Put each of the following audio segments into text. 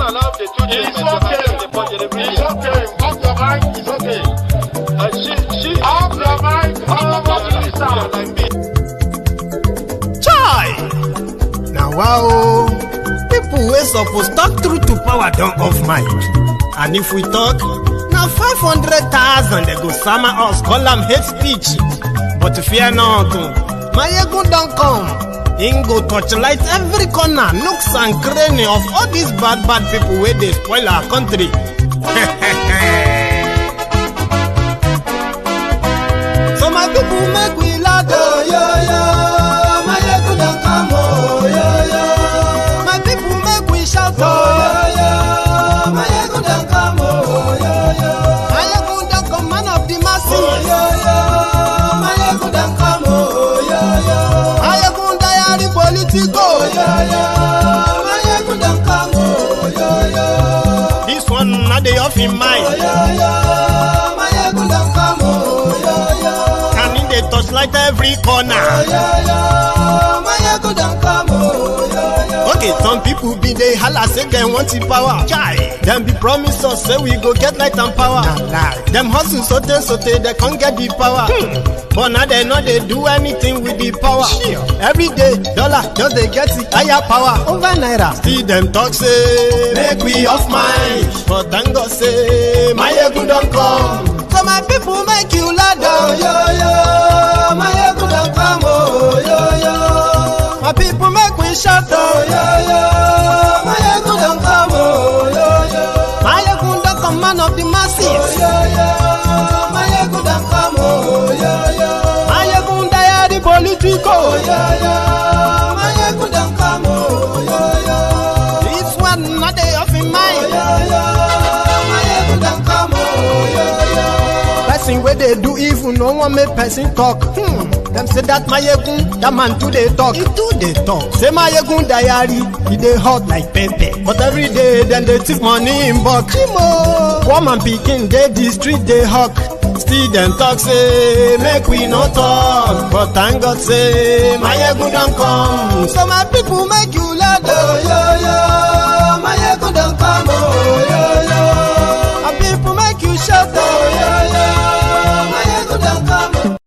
allow the two It's okay. It's okay. Off your mic. It's okay. Off your mic. Chai! Now wow, people wey suppose talk through to power don't off mic. And if we talk, now 500,000 they go summer us, call them hate speech. But fear not, Maiyegun don't come. Ingo torchlight every corner, nooks and cranny of all these bad people where they spoil our country. So my people make we laugh, oh, yo, yo. Maiyegun don't come, oh, yo, yo. My people make we shout, oh, yo, yo. Maiyegun don't come, oh, yo, yo. Maiyegun don't come, man of the masses, oh, yo, yo. Maiyegun don't come, oh, yo, yo. Maiyegun diary Politico, yo, yo. Maiyegun don't come, oh, yo, yo. This one not the off in mind, oh, yo, yo. Maiyegun don't come, oh, yo, yo. And in the touchlight every corner, oh, yo, yo. Maiyegun don't come, oh, yo, yo. Okay, some people be they holla say they want the power. Chai. Them be promise us say we go get light and power. Nah. Them hustle sote they can't get the power. But now they know they do anything with the power. Every day, dollar just they get the higher power over naira. See them talk say make we off mind. But thank God say Maiyegun don't come. So my people make you laugh, oh, yo, yo. Maiyegun don't come, oh, yo, yo. My people make we shout, oh, yo, yo. Maiyegun don't come, oh, yo, yo. Maiyegun don't come, man of the masses, oh, yo, yo. Maiyegun don't come, oh, yo, yo. Maiyegun diary Politico, oh, yo, yo. Maiyegun don't come, oh, yo, yo. This one not the off in mind, oh, yo, yo. Maiyegun don't come, oh, yo, yo. Person where they do even no one make person talk. Them say that Maiyegun, that man too they talk. He too they talk. Say Maiyegun diary, he they hot like pepper. But every day then they take money in bulk. Woman picking they the street they hawk. Still them talk say make we no talk. But thank God say Maiyegun don't come. So my people make you laugh, oh, yo, yo. Maiyegun don't come, oh, yo, yo. My people make you shout, oh, yo, yo. Maiyegun don't come, oh.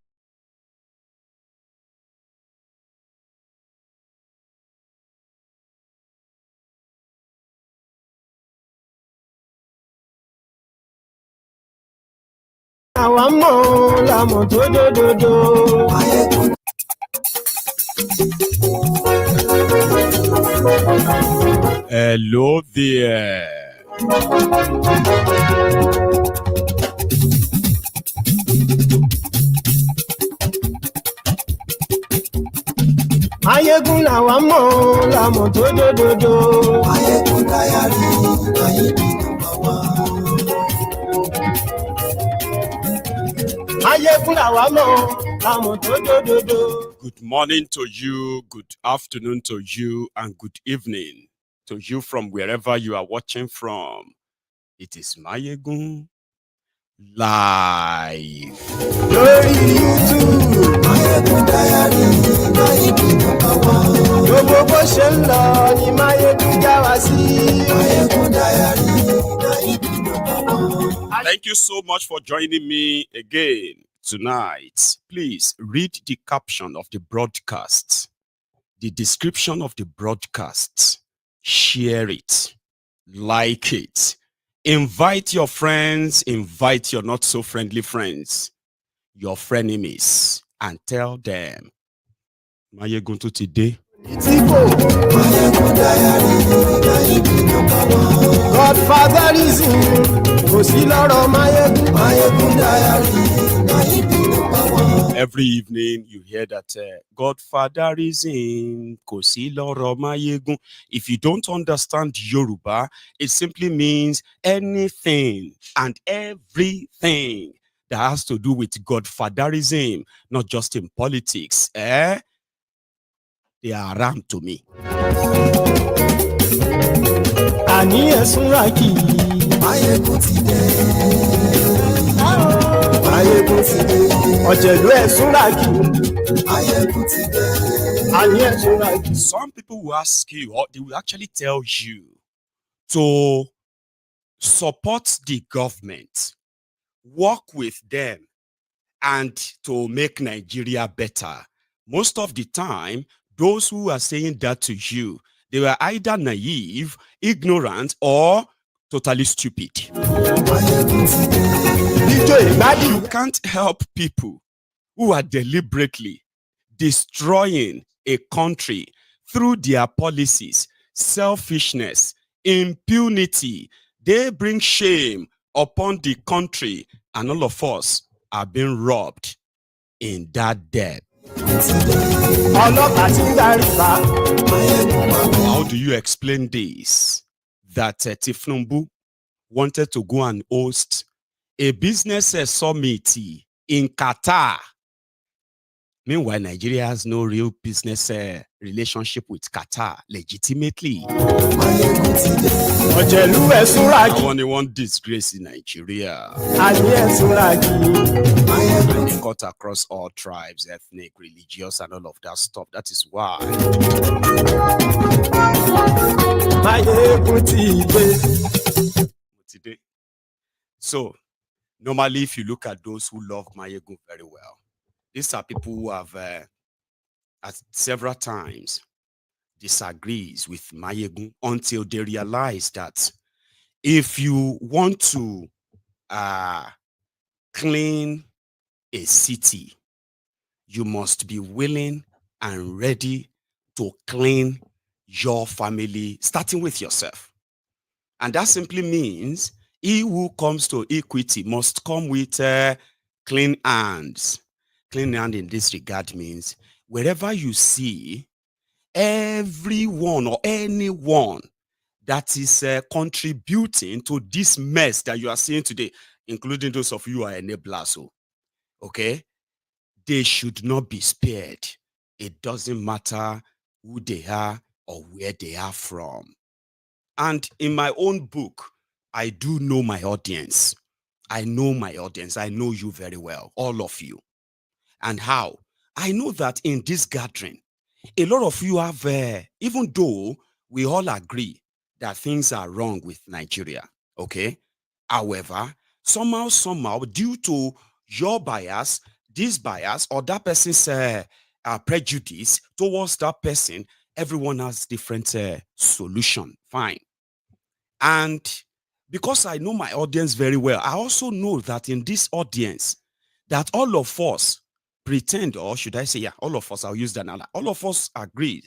Àwọn mọ̀ làmọ̀ tó dòdòdò. Hello there. Maiyegun làwọn mọ̀ làmọ̀ tó dòdòdò. Maiyegun diary, Maiyegun number one. Maiyegun làwọn mọ̀ làmọ̀ tó dòdòdò. Good morning to you, good afternoon to you, and good evening to you from wherever you are watching from. It is Maiyegun live. Lórí YouTube, Maiyegun diary, Maiyegun number one. gbogbo bó ṣe ń lọ ni Maiyegun já wa sí. Maiyegun diary, Maiyegun number one. Thank you so much for joining me again tonight. Please read the caption of the broadcast, the description of the broadcast, share it, like it, invite your friends, invite your not so friendly friends, your frenemies, and tell them Maiyegun to today. Maiyegun diary, Maiyegun number one. Godfatherism kò sí lọ́rọ̀ Maiyegun. Maiyegun diary, Maiyegun number one. Every evening you hear that Godfatherism kò sí lọ́rọ̀ Maiyegun. If you don't understand Yoruba, it simply means anything and everything that has to do with Godfatherism, not just in politics. They are ram to me. Àní ẹ̀sùn ra kì í. Maiyegun ti dé. Maiyegun ti dé. Ọ̀jẹ̀lú ẹ̀sùn ra kì í. Maiyegun ti dé. Àní ẹ̀sùn ra kì í. Some people will ask you, or they will actually tell you to support the government, work with them, and to make Nigeria better. Most of the time, those who are saying that to you, they were either naive, ignorant, or totally stupid. You can't help people who are deliberately destroying a country through their policies, selfishness, impunity. They bring shame upon the country, and all of us are being robbed in that debt. How do you explain this? That Tinubu wanted to go and host a business summit in Qatar. Meanwhile, Nigeria has no real business relationship with Qatar legitimately. Only one disgrace in Nigeria. And they cut across all tribes, ethnic, religious, and all of that stuff. That is why. So, normally, if you look at those who love Maiyegun very well, these are people who have, at several times, disagrees with Maiyegun until they realize that if you want to clean a city, you must be willing and ready to clean your family, starting with yourself. And that simply means he who comes to equity must come with clean hands. Clean hand in this regard means wherever you see everyone or anyone that is contributing to this mess that you are seeing today, including those of you who are enablers, okay, they should not be spared. It doesn't matter who they are or where they are from. And in my own book, I do know my audience. I know my audience. I know you very well, all of you. And how? I know that in this gathering, a lot of you have, even though we all agree that things are wrong with Nigeria, okay? However, somehow, due to your bias, this bias, or that person's prejudice towards that person, everyone has different solution. Fine. And because I know my audience very well, I also know that in this audience, that all of us pretend, or should I say, yeah, all of us, I'll use that now. All of us agree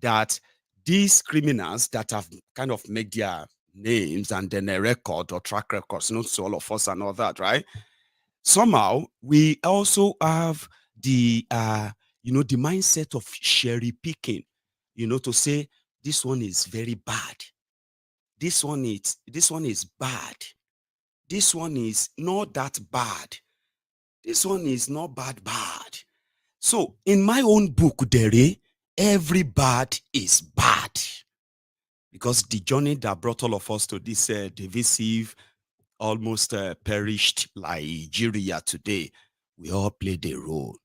that these criminals that have kind of made their names and then a record or track records, not so all of us and all that, right? Somehow we also have the the mindset of cherry picking, to say this one is very bad. This one is bad. This one is not that bad. This one is not bad. So in my own book, every bad is bad. Because the journey that brought all of us to this divisive, almost perished Nigeria today, we all played a role.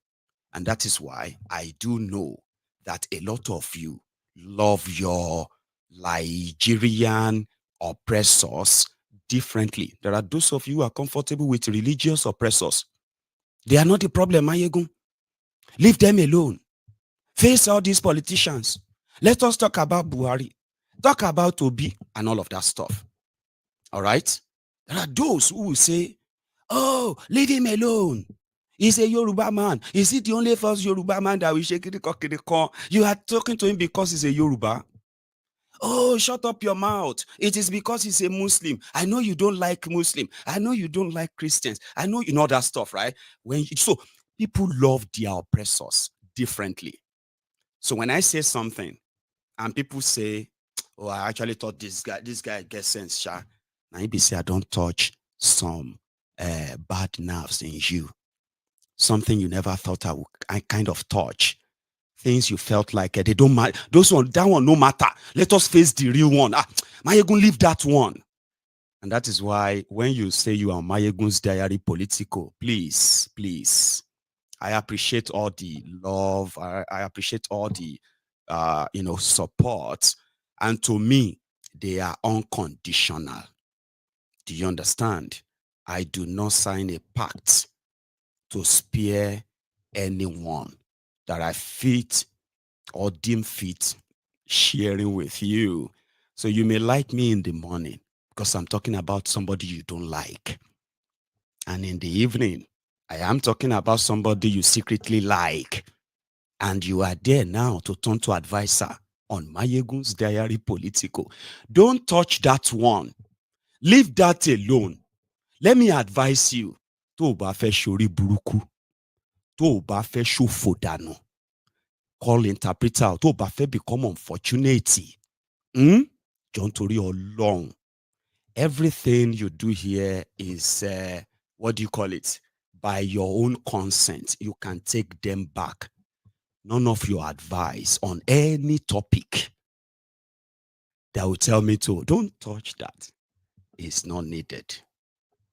And that is why I do know that a lot of you love your Nigerian oppressors differently. There are those of you who are comfortable with religious oppressors. They are not the problem, Maiyegun. Leave them alone. Face all these politicians. Let us talk about Buhari. Talk about Obi and all of that stuff. All right? There are those who will say, oh, leave him alone. He's a Yoruba man. Is he the only first Yoruba man that will shake it? You are talking to him because he's a Yoruba. Oh, shut up your mouth. It is because he's a Muslim. I know you don't like Muslim. I know you don't like Christians. I know you know that stuff, right? So people love their oppressors differently. So when I say something and people say, oh, I actually thought this guy gets sense, Sha. Now he be say I don't touch some bad nerves in you. Something you never thought I kind of touch. Things you felt like they don't matter. That one no matter. Let us face the real one. Maiyegun, leave that one. And that is why when you say you are MaiyegunsDiary Politico, please, I appreciate all the love. I appreciate all the support. And to me, they are unconditional. Do you understand? I do not sign a pact to spare anyone that I fit or deem fit sharing with you. So you may like me in the morning because I'm talking about somebody you don't like. And in the evening, I am talking about somebody you secretly like. And you are there now to turn to advisor on MaiyegunsDiary Politico. Don't touch that one. Leave that alone. Let me advise you. Tó o bá fẹ́ ṣorí burúkú, tó o bá fẹ́ ṣòfò dànù, call interpreter, tó o bá fẹ́ become unfortunate. Jọ̀ọ́ nítorí Ọlọ́run. Everything you do here is, what do you call it? By your own consent. You can take them back. None of your advice on any topic that will tell me to, don't touch that, is not needed.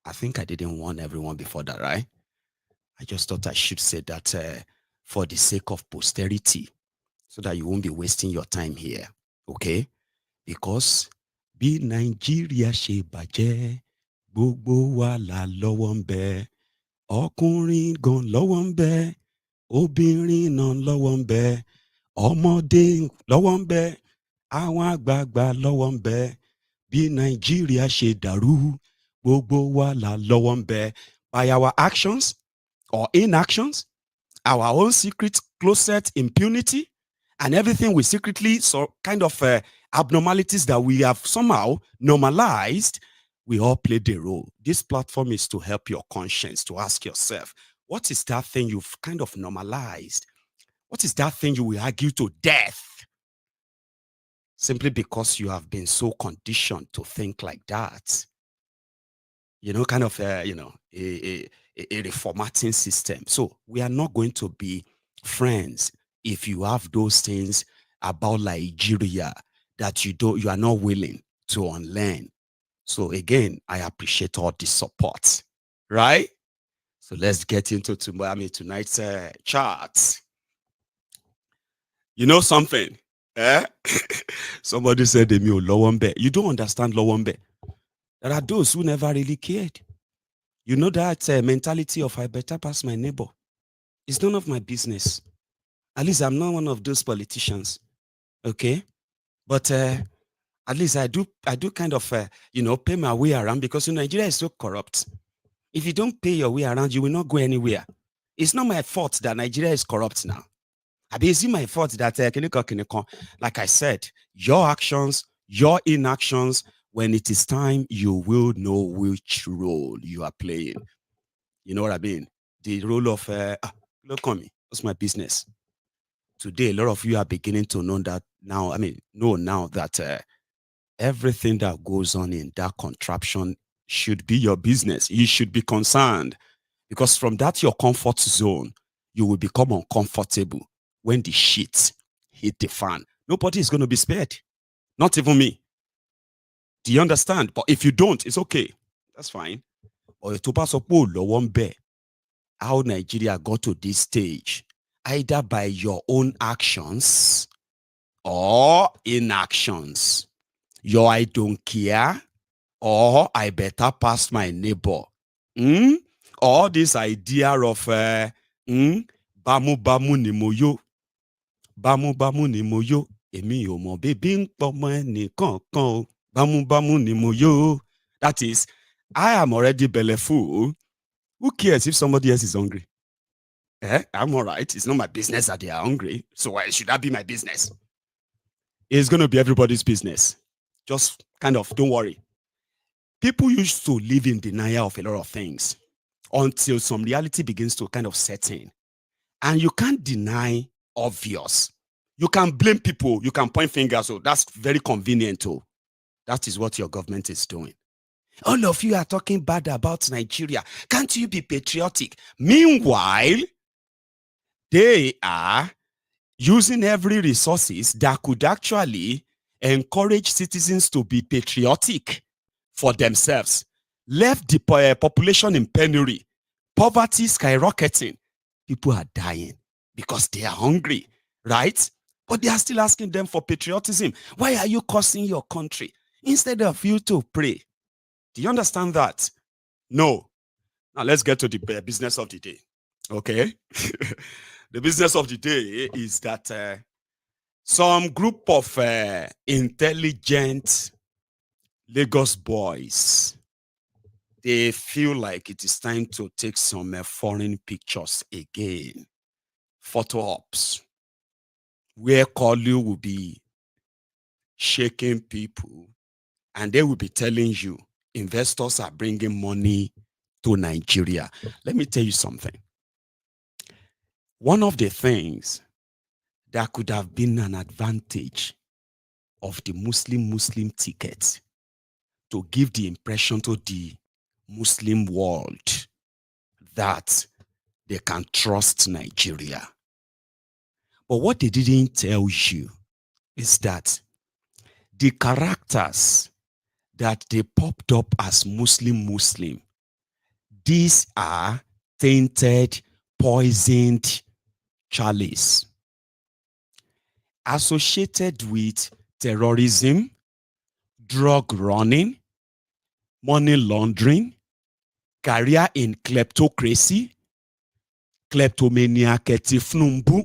I think I didn't warn everyone before that, right? I just thought I should say that for the sake of posterity, so that you won't be wasting your time here, okay? Because bí Nàìjíríà ṣe bàjẹ́, gbogbo wa la lọ́wọ́ ń bẹ, ọkùnrin gan lọ́wọ́ ń bẹ, obìnrin náà lọ́wọ́ ń bẹ, ọmọdé lọ́wọ́ ń bẹ, àwọn àgbààgbà lọ́wọ́ ń bẹ, bí Nàìjíríà ṣe dàrú, gbogbo wa la lọ́wọ́ ń bẹ. By our actions or inactions, our own secret closet impunity, and everything we secretly, so kind of abnormalities that we have somehow normalized, we all play the role. This platform is to help your conscience, to ask yourself, what is that thing you've kind of normalized? What is that thing you will argue to death? Simply because you have been so conditioned to think like that. You know, kind of, a reformatting system. So we are not going to be friends if you have those things about Nigeria that you are not willing to unlearn. So again, I appreciate all the support, right? So let's get into tonight's charts. You know something? Somebody said, you don't understand Lowombe. There are those who never really cared. You know that mentality of I better pass my neighbor. It's none of my business. At least I'm not one of those politicians. Okay? But at least I do kind of, pay my way around because Nigeria is so corrupt. If you don't pay your way around, you will not go anywhere. It's not my fault that Nigeria is corrupt now. It's my fault that, like I said, your actions, your inactions, when it is time, you will know which role you are playing. You know what I mean? The role of, look on me, what's my business? Today, a lot of you are beginning to know that now, know that everything that goes on in that contraption should be your business. You should be concerned because from that, your comfort zone, you will become uncomfortable when the shit hit the fan. Nobody is going to be spared. Not even me. Do you understand? But if you don't, it's okay. That's fine. Or how Nigeria got to this stage, either by your own actions or inactions. Your I don't care or I better pass my neighbor. Or this idea of bamu bamu ni moyo. Bamu bamu ni moyo. Emi yo mo baby npomo ni kankan. Bamu bamu ni moyo. That is, I am already bellyful. Who cares if somebody else is hungry? I'm all right. It's not my business that they are hungry. So why should that be my business? It's going to be everybody's business. Just kind of, don't worry. People used to live in denial of a lot of things until some reality begins to kind of set in. And you can't deny obvious. You can blame people. You can point fingers. So that's very convenient too. That is what your government is doing. All of you are talking bad about Nigeria. Can't you be patriotic? Meanwhile, they are using every resources that could actually encourage citizens to be patriotic for themselves. Left the population in penury, poverty skyrocketing. People are dying because they are hungry, right? But they are still asking them for patriotism. Why are you cursing your country? instead of you to pray. Do you understand that? No. Now let's get to the business of the day. Okay. The business of the day is that some group of intelligent Lagos boys, they feel like it is time to take some foreign pictures again, photo ops, where Kalu will be shaking people and they will be telling you investors are bringing money to Nigeria. Let me tell you something. One of the things that could have been an advantage of the Muslim ticket to give the impression to the Muslim world that they can trust Nigeria. But what they didn't tell you is that the characters that they popped up as Muslim, these are tainted, poisoned chalice associated with terrorism, drug running, money laundering, career in kleptocracy, kleptomania, ketifnumbu,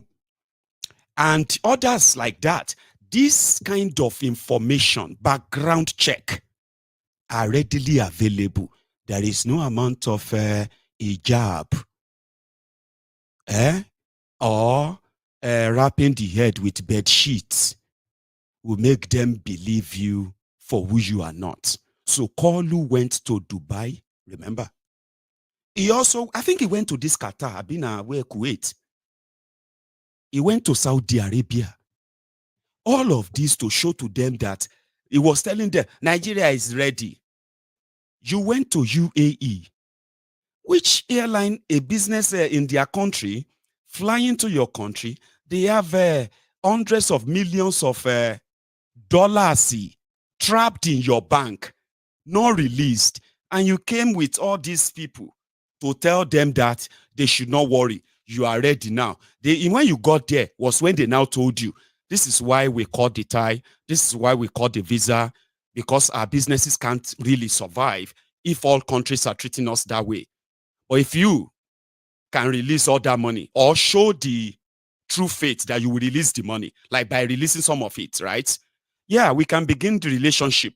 and others like that. This kind of information, background check, are readily available. There is no amount of hijab or wrapping the head with bed sheets will make them believe you for who you are not. So Kalu went to Dubai, remember? He also, I think he went to this Qatar, where Kuwait. He went to Saudi Arabia. All of this to show to them that he was telling them, Nigeria is ready. You went to UAE. Which airline, a business in their country, flying to your country, they have hundreds of millions of dollars trapped in your bank, not released. And you came with all these people to tell them that they should not worry. You are ready now. When you got there was when they now told you, this is why we caught the tie. This is why we caught the visa, because our businesses can't really survive if all countries are treating us that way. Or if you can release all that money or show the true faith that you will release the money, like by releasing some of it, right? Yeah, we can begin the relationship.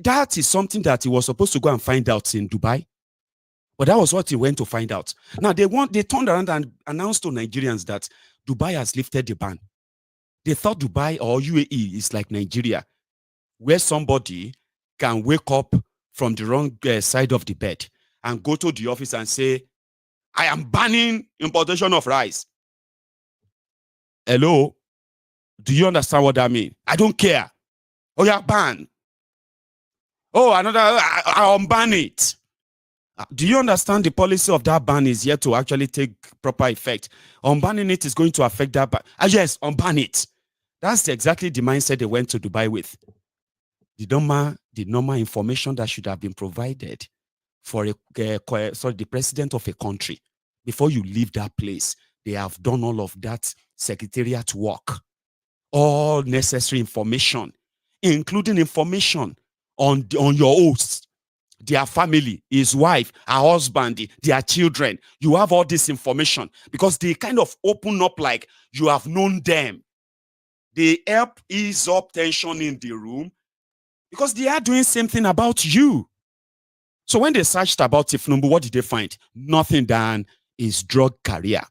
That is something that he was supposed to go and find out in Dubai. But that was what he went to find out. Now, they turned around and announced to Nigerians that Dubai has lifted the ban. They thought Dubai or UAE is like Nigeria, where somebody can wake up from the wrong side of the bed and go to the office and say, I am banning importation of rice. Hello? Do you understand what that means? I don't care. Oh, yeah, ban. Oh, another, I'll unban it. Do you understand the policy of that ban is yet to actually take proper effect? Unbanning it is going to affect that ban. Yes, unban it. That's exactly the mindset they went to Dubai with. The normal information that should have been provided for the president of a country before you leave that place. They have done all of that secretariat work, all necessary information, including information on your host, their family, his wife, her husband, their children. You have all this information because they kind of open up like you have known them. They help ease up tension in the room because they are doing something about you. So when they searched about Tifnumbu, what did they find? Nothing than his drug career.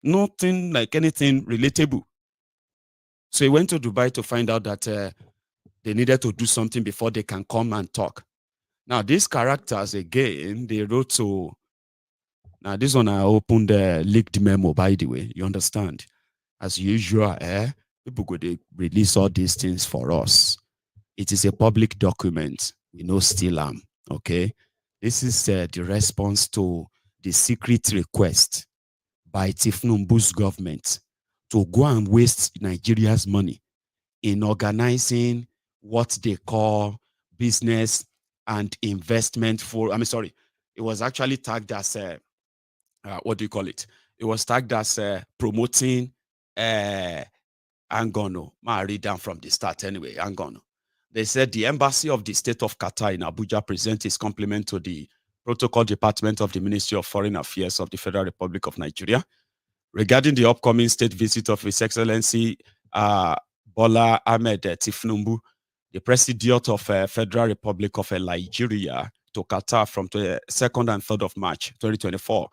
Nothing like anything relatable. So he went to Dubai to find out that they needed to do something before they can come and talk. Now, these characters, again, they wrote to... Now, this one I opened the leaked memo, by the way. You understand? As usual, people go to release all these things for us. It is a public document. We know still okay? This is the response to the secret request by Tifnumbu's government to go and waste Nigeria's money in organizing what they call business and investment for, it was actually tagged as, what do you call it? It was tagged as promoting, Angono. I'll read down from the start anyway, Angono. They said the embassy of the state of Qatar in Abuja presents its compliment to the protocol department of the Ministry of Foreign Affairs of the Federal Republic of Nigeria regarding the upcoming state visit of His Excellency Bola Ahmed Tinubu, the President of Federal Republic of Nigeria, to Qatar from the 2nd and 3rd of March 2024.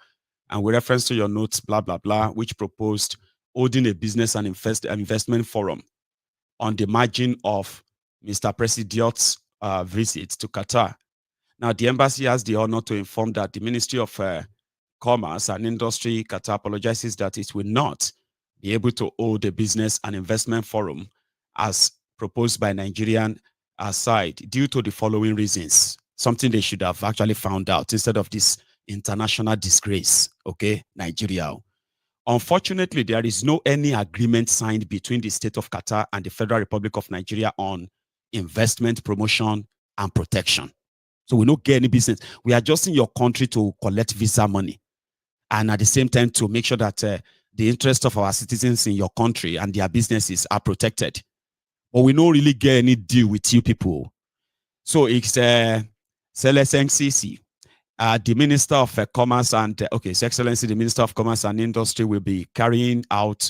And with reference to your notes, blah, blah, blah, which proposed holding a business and investment forum on the margin of Mr. President's visit to Qatar. Now, the embassy has the honor to inform that the Ministry of Commerce and Industry, Qatar, apologizes that it will not be able to hold a business and investment forum as proposed by Nigerian side due to the following reasons. Something they should have actually found out instead of this international disgrace, okay, Nigeria. Unfortunately, there is no any agreement signed between the state of Qatar and the Federal Republic of Nigeria on investment, promotion, and protection. So we don't get any business. We are just in your country to collect visa money, and at the same time to make sure that the interests of our citizens in your country and their businesses are protected. But we don't really get any deal with you people. So it's CLSNCC. The Minister of Commerce and, His Excellency, the Minister of Commerce and Industry will be carrying out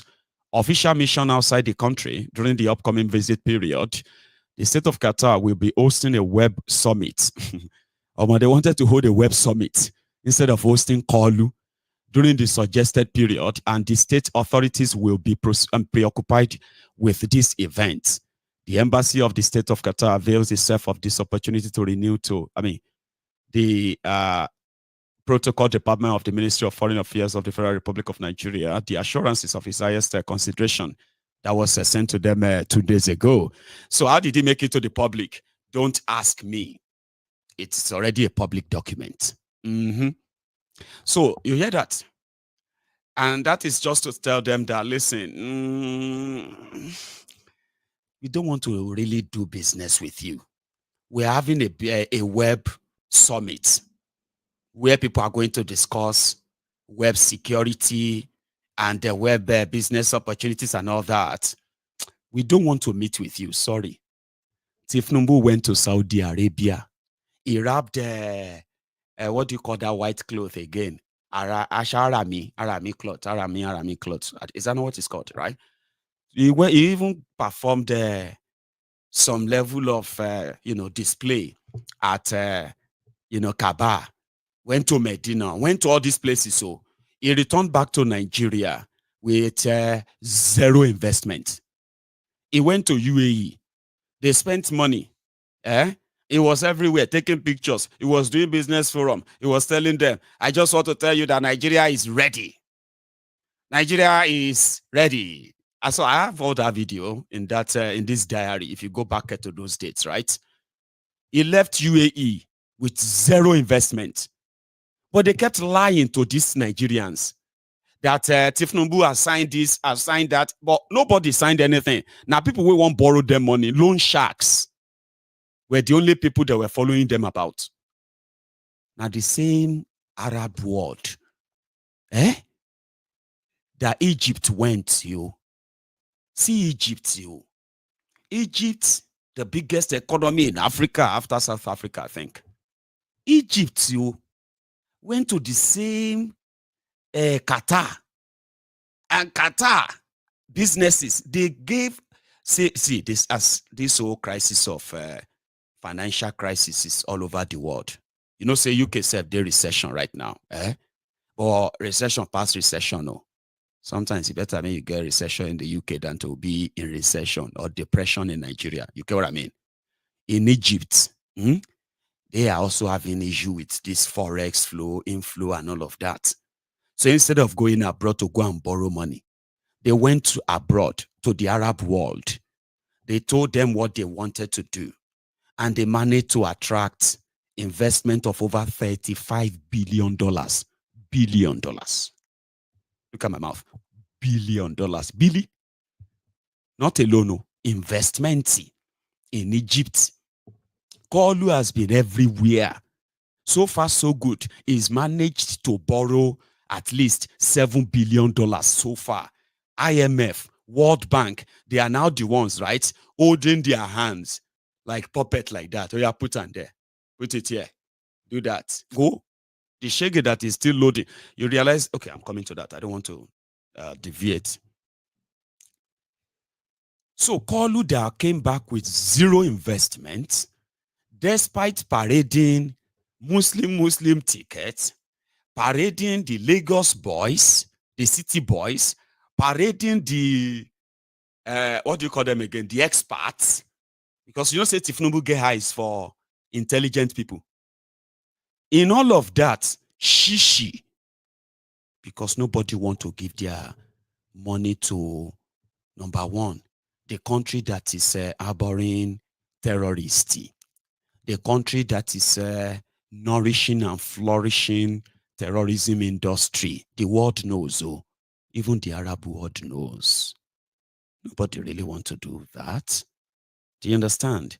official mission outside the country during the upcoming visit period. The state of Qatar will be hosting a web summit. They wanted to hold a web summit instead of hosting Kolu during the suggested period, and the state authorities will be preoccupied with this event. The embassy of the state of Qatar avails itself of this opportunity to renew the protocol department of the Ministry of Foreign Affairs of the Federal Republic of Nigeria the assurances of his highest consideration that was sent to them 2 days ago. So how did he make it to the public? Don't ask me. It's already a public document. So you hear that? And that is just to tell them that, listen, we don't want to really do business with you. We're having a web summit where people are going to discuss web security and the web business opportunities and all that. We don't want to meet with you. Sorry. Tinubu went to Saudi Arabia. He wrapped what do you call that white cloth again? Arami cloth. Is that not what it's called, right? He even performed some level of display at Kaaba, went to Medina, went to all these places. So he returned back to Nigeria with zero investment. He went to UAE. They spent money. He was everywhere taking pictures. He was doing business forum. He was telling them, I just want to tell you that Nigeria is ready. Nigeria is ready. So I have all that video in this diary. If you go back to those dates, right? He left UAE with zero investment. But they kept lying to these Nigerians that Tinubu has signed this, has signed that, but nobody signed anything. Now people will want to borrow them money. Loan sharks were the only people that were following them about. Now the same Arab world, that Egypt went to. See Egypt, Egypt, the biggest economy in Africa after South Africa, I think. Egypt, went to the same Qatar. And Qatar businesses, they gave, see this as this whole crisis of financial crisis is all over the world. Say UK self they recession right now, or recession past recession, no. Sometimes it's better when you get recession in the UK than to be in recession or depression in Nigeria. You get what I mean? In Egypt, they are also having issue with this forex flow, inflow, and all of that. So instead of going abroad to go and borrow money, they went to abroad to the Arab world. They told them what they wanted to do, and they managed to attract investment of over $35 billion. Billion dollars. Look at my mouth. $1 billion. Billy? Not alone, no. Investment in Egypt. Kolu has been everywhere. So far, so good. He's managed to borrow at least $7 billion so far. IMF, World Bank, they are now the ones, right, holding their hands like puppet like that. Oh yeah, put on there. Put it here. Do that. Go. The shege that is still loading. You realize, okay, I'm coming to that. I don't want to deviate. So Koluda came back with zero investment, despite parading Muslim tickets, parading the Lagos boys, the city boys, parading the what do you call them again? The expats. Because you know, say Tinubu get highs for intelligent people. In all of that, shishi, because nobody want to give their money to, number one, the country that is harboring terrorists, the country that is nourishing and flourishing terrorism industry. The world knows, oh, even the Arab world knows. Nobody really want to do that. Do you understand?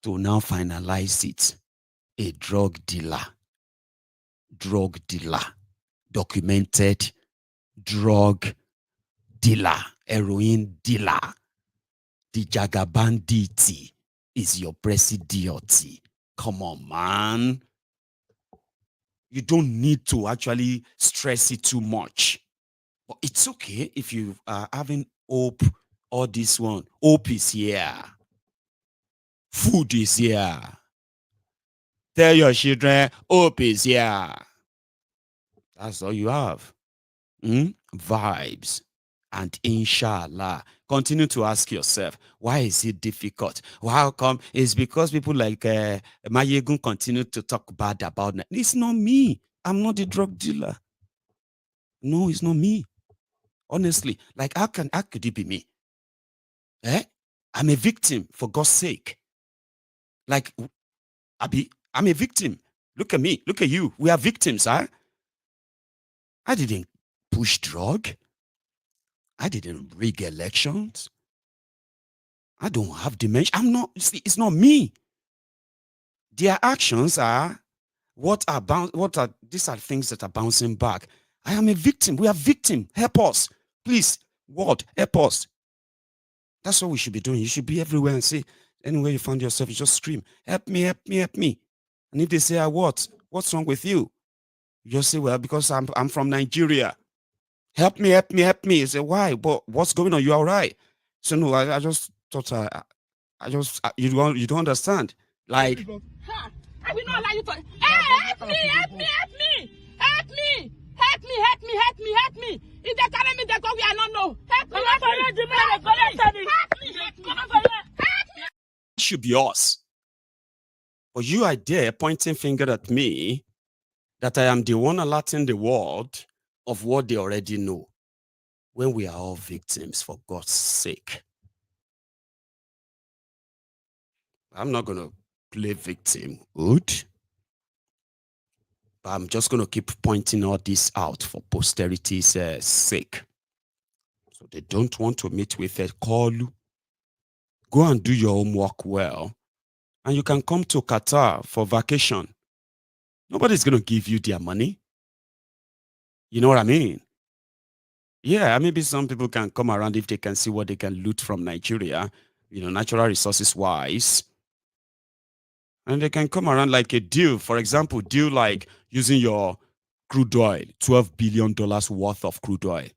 To now finalize it, a drug dealer, documented drug dealer, heroin dealer, the Jagabanditi is your president. Come on, man. You don't need to actually stress it too much. But it's okay if you are having hope. All this one, hope is here. Food is here. Tell your children, hope is here. That's all you have. Vibes. And inshallah, continue to ask yourself, why is it difficult? How come? It's because people like Maiyegun continue to talk bad about it. It's not me. I'm not the drug dealer. No, it's not me. Honestly, like how could it be me? I'm a victim, for God's sake. Like, Abi, I'm a victim. Look at me. Look at you. We are victims, huh? I didn't push drug. I didn't rig elections. I don't have dementia. I'm not, it's not me. Their actions are these are things that are bouncing back. I am a victim. We are victim. Help us. Please, world, help us. That's what we should be doing. You should be everywhere and say, anywhere you find yourself, you just scream, help me, help me, help me. And if they say, what's wrong with you? You just say, well, because I'm from Nigeria. Help me, help me, help me. You say, why? But what's going on? You all right? So no, I just thought you don't understand. Like, I will not allow you to. Hey, help me, help me, help me, help me, help me, help me, help me, help me. If they carry me, they go, we are not know. Help me, help me, help me, help me. It should be us. But you are there pointing finger at me that I am the one alerting the world of what they already know, when we are all victims, for God's sake. I'm not going to play victim, good. But I'm just going to keep pointing all this out for posterity's sake. So they don't want to meet with a call. Go and do your homework well. And you can come to Qatar for vacation. Nobody's going to give you their money. You know what I mean? Yeah, maybe some people can come around if they can see what they can loot from Nigeria, natural resources wise. And they can come around like a deal. For example, deal like using your crude oil, $12 billion worth of crude oil.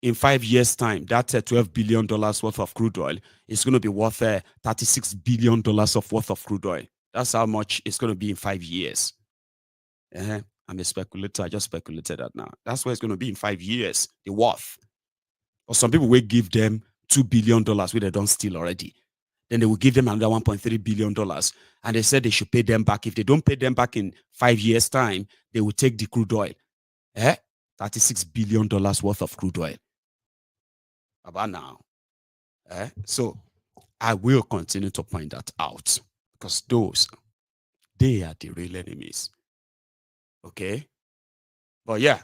In 5 years' time, that $12 billion worth of crude oil is going to be worth $36 billion worth of crude oil. That's how much it's going to be in 5 years. I'm a speculator. I just speculated that now. That's what it's going to be in 5 years, the worth. Or some people will give them $2 billion, which they don't steal already. Then they will give them another $1.3 billion. And they said they should pay them back. If they don't pay them back in 5 years' time, they will take the crude oil. $36 billion worth of crude oil. About now. So I will continue to point that out, because they are the real enemies. Okay? But yeah,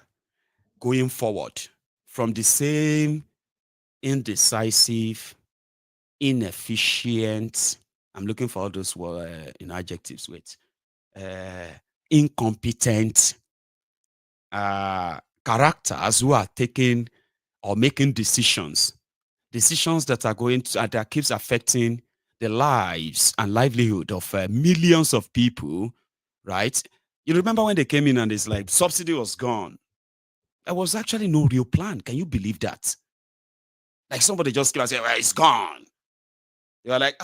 going forward from the same indecisive, inefficient, I'm looking for all those in adjectives with incompetent characters who are taking or making decisions that are going to that keeps affecting the lives and livelihood of millions of people, right? You remember when they came in and it's like subsidy was gone. There was actually no real plan. Can you believe that? Like somebody just came and said, well, it's gone. They were like,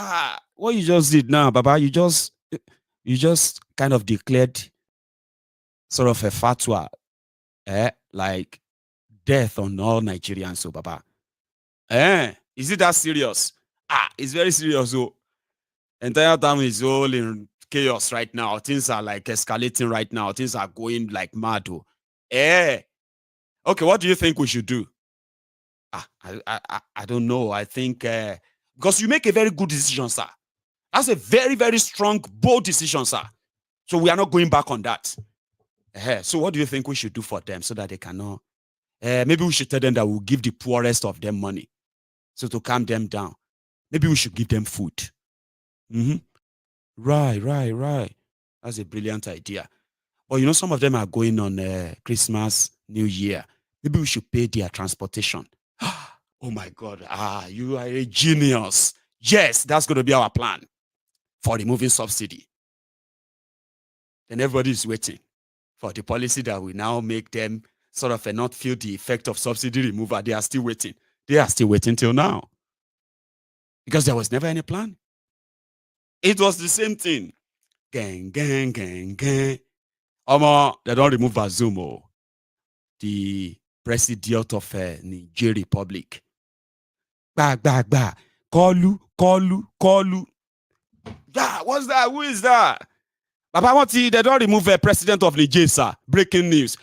what you just did now, Baba, you just kind of declared sort of a fatwa, like death on all Nigerians, so Baba. Is it that serious? It's very serious. So entire time is all in chaos right now. Things are like escalating right now. Things are going like mad. Okay, what do you think we should do? I don't know. I think because you make a very good decision, sir. That's a very, very strong, bold decision, sir. So we are not going back on that. So what do you think we should do for them so that they cannot? Maybe we should tell them that we'll give the poorest of them money. So to calm them down. Maybe we should give them food. Right. That's a brilliant idea. But you know, some of them are going on Christmas, New Year. Maybe we should pay their transportation. Oh my God. You are a genius. Yes, that's going to be our plan for removing subsidy. Then everybody is waiting for the policy that will now make them sort of not feel the effect of subsidy removal. They are still waiting. They are still waiting till now. Because there was never any plan. It was the same thing. Gang. They don't remove Azumo, the president of Niger Republic. Bah. Call you. Yeah, what's that? Who is that? Baba, they don't remove a president of Niger, sir. Breaking news.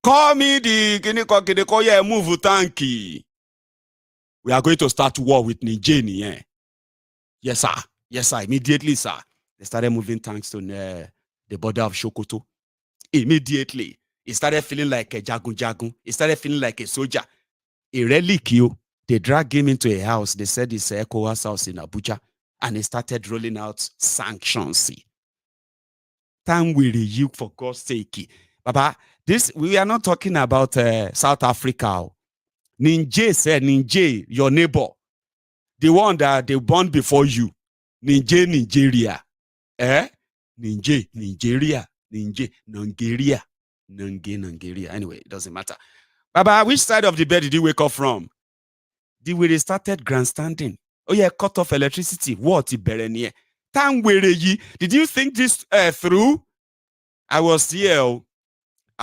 Call me the move tanky. We are going to start war with Niger. Yes, sir. Immediately, sir. They started moving tanks to the border of Sokoto. Immediately. He started feeling like a jagun. He started feeling like a soldier. A relic, they dragged him into a house. They said it's an ECOWAS house in Abuja. And he started rolling out sanctions. Time will you, for God's sake. Baba, we are not talking about South Africa. Niger, your neighbor. The one that they born before you. Nigeria. Nigeria. Anyway, it doesn't matter. Baba, which side of the bed did you wake up from? They started grandstanding. Oh yeah, cut off electricity. What? Did you think this through? I was here.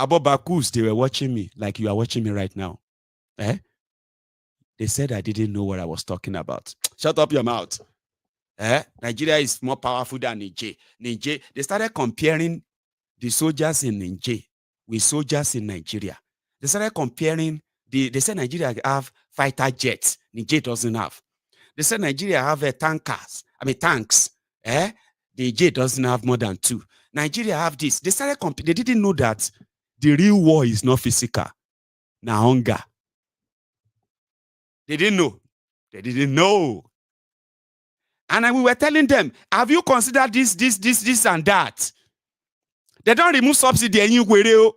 About Bakus, they were watching me like you are watching me right now. They said I didn't know what I was talking about. Shut up your mouth. Nigeria is more powerful than Niger. They started comparing the soldiers in Niger with soldiers in Nigeria. They started comparing, they said Nigeria have fighter jets. Niger doesn't have. They said Nigeria have tanks. Niger doesn't have more than 2. Nigeria have this. They started they didn't know that the real war is not physical. Now hunger. They didn't know. And we were telling them, have you considered this and that? They don't remove subsidy anywhere.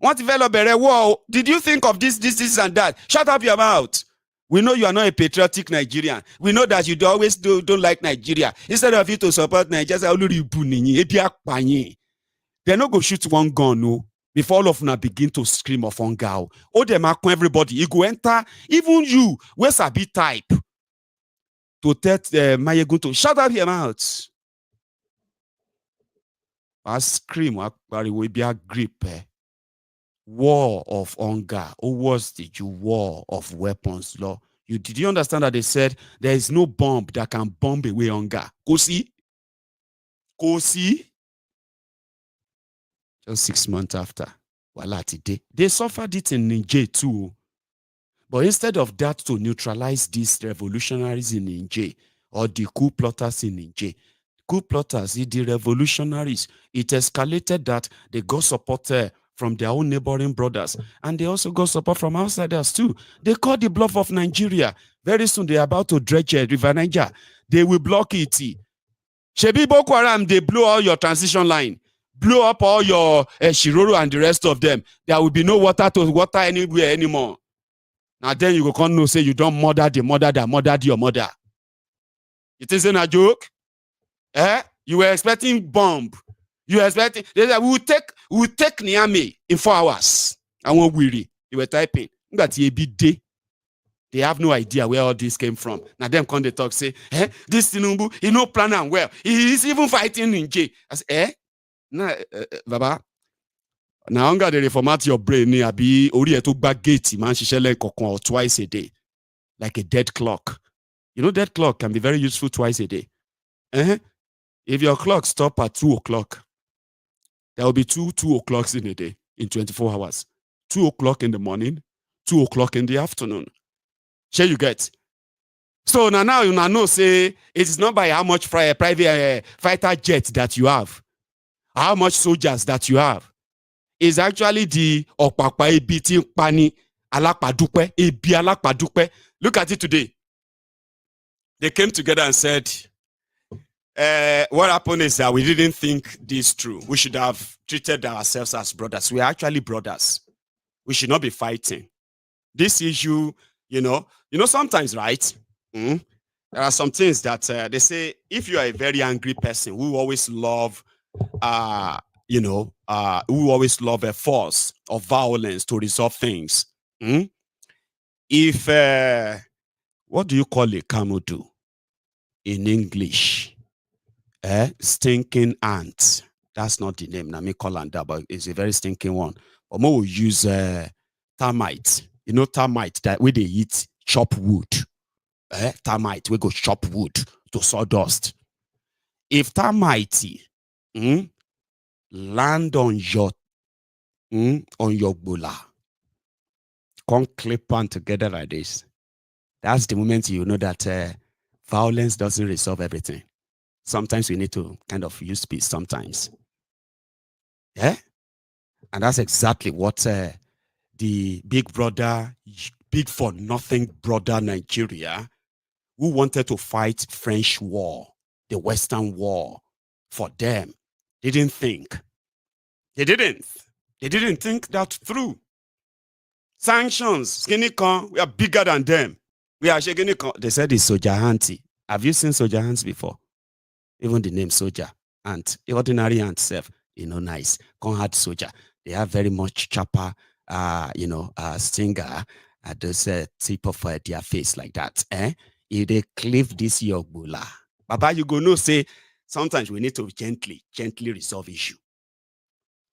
Want to develop a war? Did you think of this and that? Shut up your mouth. We know you are not a patriotic Nigerian. We know that you always don't like Nigeria. Instead of you to support Nigeria, they're not going to shoot one gun, no. Before all of them begin to scream of hunger. Oh, they mark everybody. You go enter, even you, where's a bit type? To tell Maiyegun to shut up your mouth. I scream, I will be a grip. War of hunger. Or was the war of weapons law? Did you understand that they said there is no bomb that can bomb away hunger? Kosi? Just 6 months after. They suffered it in Niger too. But instead of that, to neutralize these revolutionaries in Niger or the coup plotters in Niger, the revolutionaries, it escalated that they got support from their own neighboring brothers, and they also got support from outsiders too. They caught the bluff of Nigeria. Very soon they are about to dredge River Niger. They will block it. Shebi Boko Haram, they blow all your transition line, blow up all your Shiroro and the rest of them. There will be no water to water anywhere anymore. Now then you go come know say you don't murder the mother that murdered your mother. It isn't a joke. You were expecting bomb. You were expecting. They said, we'll take Niamey in 4 hours. I won't weary. You were typing. That's a big day. They have no idea where all this came from. Now them come they talk, say, this Tinubu, he no plan and well. He is even fighting in J. I say, Nah, Baba. Now I'm gonna reformat your brain. Be ori eto back gate man shishele kokon or twice a day. Like a dead clock. You know, dead clock can be very useful twice a day. If your clock stop at 2 o'clock, there will be two o'clocks in a day in 24 hours. 2 o'clock in the morning, 2 o'clock in the afternoon. Sure you get. So now you know say it is not by how much private fighter jet that you have, how much soldiers that you have. It's actually the opapa ebi pani alakpadupe ebi alakpadupe. Look at it today. They came together and said, what happened is that we didn't think this through. We should have treated ourselves as brothers. We are actually brothers. We should not be fighting. This issue, you know, sometimes, right? There are some things that they say, if you are a very angry person who always love, who always love a force of violence to resolve things. If, what do you call a kamudu in English? Stinking ant. That's not the name. Let me call it that, but it's a very stinking one. But more will use termite. You know, termite that where they eat chop wood. Termite, we go chop wood to sawdust. If termite land on your bula, come clip on together like this. That's the moment you know that violence doesn't resolve everything. Sometimes we need to kind of use peace sometimes. Yeah? And that's exactly what the big brother, big for nothing brother Nigeria, who wanted to fight French war, the Western war, for them, didn't think. They didn't think that through. Sanctions, skinny con, we are bigger than them. We are shaking it. They said it's soldier hanty. Have you seen soldier hands before? Even the name soldier ant, ordinary ant self, nice. Con had soldier. They have very much chopper, stinger at this tip of their face like that. If they cleave this yogbula, Baba, you go no say sometimes we need to gently resolve issue.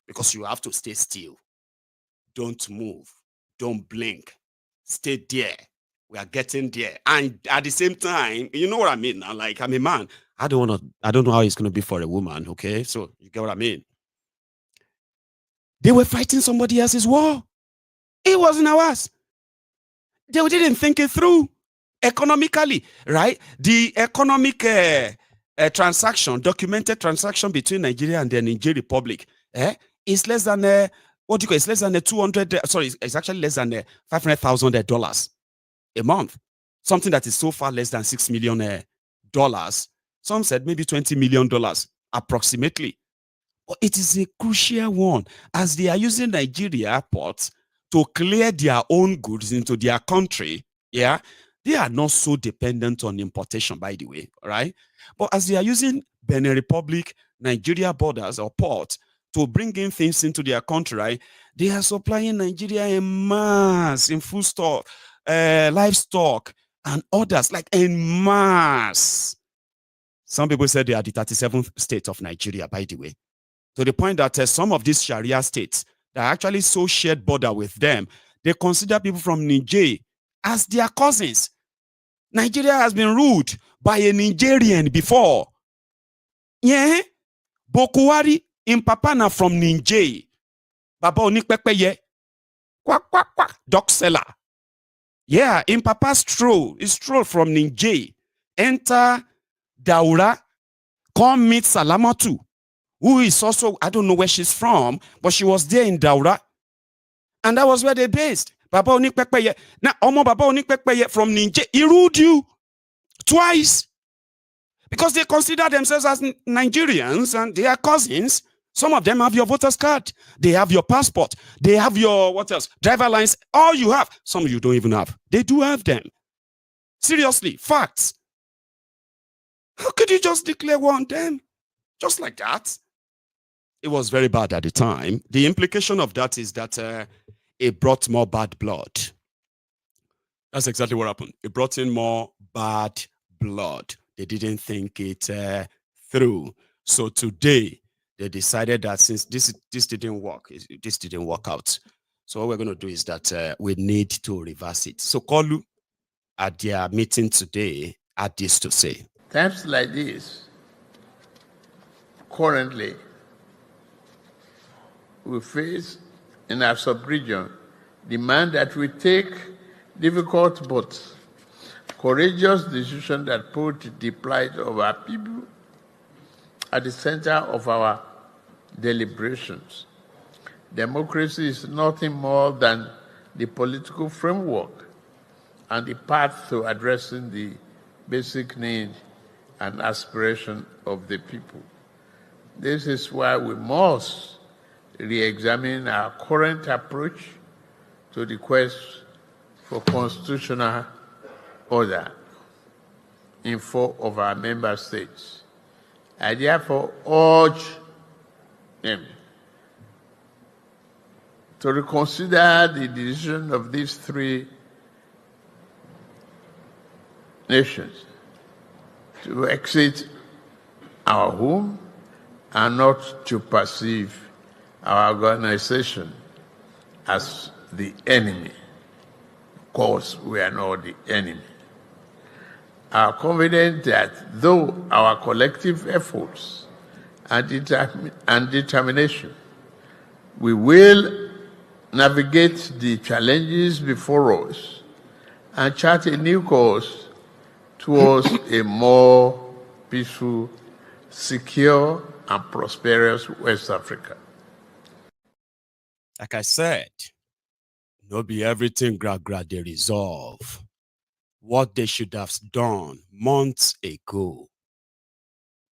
Because you have to stay still. Don't move. Don't blink. Stay there. We are getting there. And at the same time, you know what I mean? Like, I'm a man. I don't know how it's going to be for a woman, okay? So, you get what I mean? They were fighting somebody else's war. It wasn't ours. They didn't think it through economically, right? The economic documented transaction between Nigeria and the Niger Republic, is less than, it's less than it's actually less than $500,000 a month. Something that is so far less than $6 million. Some said maybe $20 million approximately. But it is a crucial one as they are using Nigeria airports to clear their own goods into their country. Yeah, they are not so dependent on importation, by the way, right? But as they are using Benin Republic, Nigeria borders or ports to bring in things into their country, right? They are supplying Nigeria in mass, in food stock, livestock, and others, like in mass. Some people said they are the 37th state of Nigeria, by the way. To the point that some of these Sharia states that actually so shared border with them, they consider people from Niger as their cousins. Nigeria has been ruled by a Nigerian before. Yeah? Bokuwari in Papana from Niger. Baba Onikpekpeye. Quack, quack, quack. Dog seller. Yeah, in Papa stroll from Niger. Enter Daura. Come meet Salamatu, who is also, I don't know where she's from, but she was there in Daura. And that was where they based. Baba Onikpekpeye. Now, Omo Baba Onikpekpeye from Niger, he ruled you twice. Because they consider themselves as Nigerians and they are cousins. Some of them have your voter's card. They have your passport. They have your, what else? Driver lines. All you have. Some of you don't even have. They do have them. Seriously, facts. How could you just declare war on them? Just like that? It was very bad at the time. The implication of that is that it brought more bad blood. That's exactly what happened. It brought in more bad blood. They didn't think it through. So today, they decided that since this didn't work, this didn't work out. So what we're going to do is that we need to reverse it. So Kolu, at their meeting today, had this to say. Times like this, currently, we face in our sub-region demand that we take difficult but courageous decisions that put the plight of our people at the center of our deliberations. Democracy is nothing more than the political framework and the path to addressing the basic needs and aspiration of the people. This is why we must re-examine our current approach to the quest for constitutional order in 4 of our member states. I therefore urge them to reconsider the decision of these 3 nations to exit our home and not to perceive our organization as the enemy. Of course, we are not the enemy. I am confident that though our collective efforts and determination, we will navigate the challenges before us and chart a new course towards a more peaceful, secure, and prosperous West Africa. Like I said, no be everything gra they resolve. What they should have done months ago,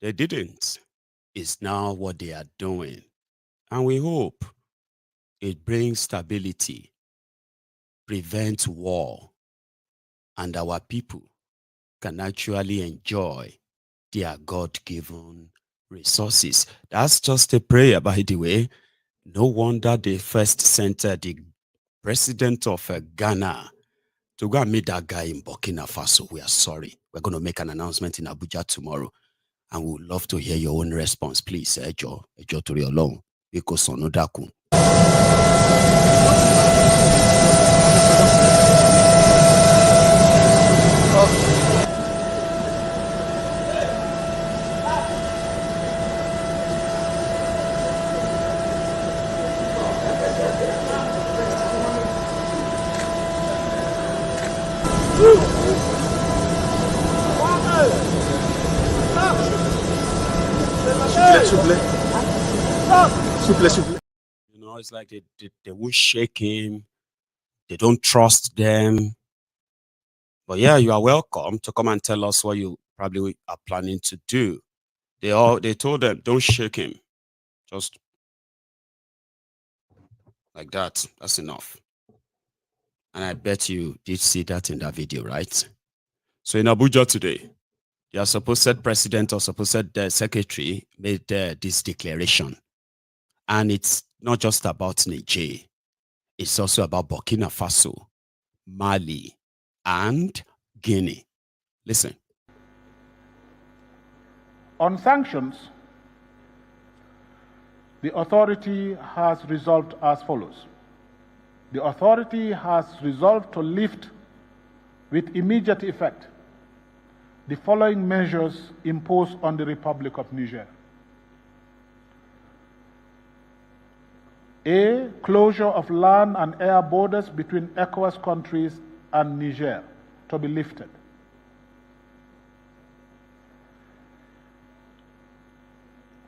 they didn't. Is now what they are doing. And we hope it brings stability, prevents war, and our people can actually enjoy their God-given resources. That's just a prayer, by the way. No wonder they first sent the president of Ghana to go and meet that guy in Burkina Faso. We are sorry. We're going to make an announcement in Abuja tomorrow. And we would love to hear your own response. Please, Ejo to your long. Because Onodaku. You know, it's like they won't shake him. They don't trust them. But yeah, you are welcome to come and tell us what you probably are planning to do. They told them, don't shake him. Just like that. That's enough. And I bet you did see that in that video, right? So in Abuja today, their supposed president or supposed secretary made this declaration. And it's not just about Niger. It's also about Burkina Faso, Mali, and Guinea. Listen. On sanctions, the authority has resolved as follows. The authority has resolved to lift with immediate effect the following measures imposed on the Republic of Niger. A, closure of land and air borders between ECOWAS countries and Niger to be lifted.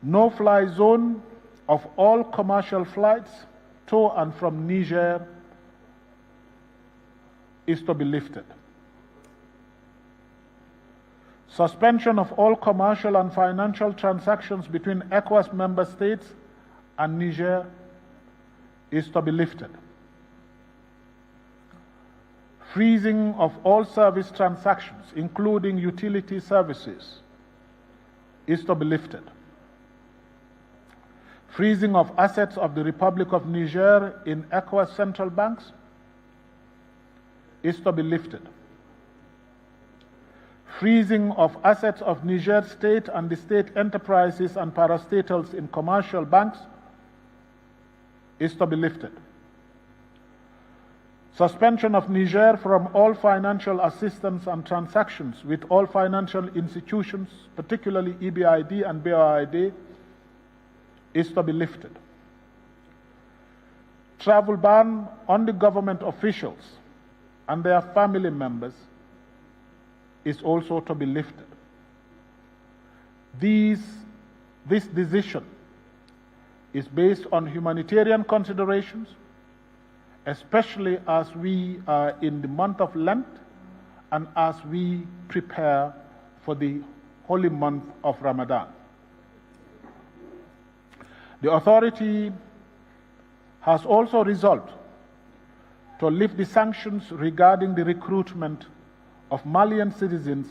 No-fly zone of all commercial flights to and from Niger is to be lifted. Suspension of all commercial and financial transactions between ECOWAS member states and Niger is to be lifted. Freezing of all service transactions, including utility services, is to be lifted. Freezing of assets of the Republic of Niger in ECOWAS central banks is to be lifted. Freezing of assets of Niger state and the state enterprises and parastatals in commercial banks is to be lifted. Suspension of Niger from all financial assistance and transactions with all financial institutions, particularly EBRD and BRID, is to be lifted. Travel ban on the government officials and their family members is also to be lifted. This decision is based on humanitarian considerations, especially as we are in the month of Lent and as we prepare for the holy month of Ramadan. The authority has also resolved to lift the sanctions regarding the recruitment of Malian citizens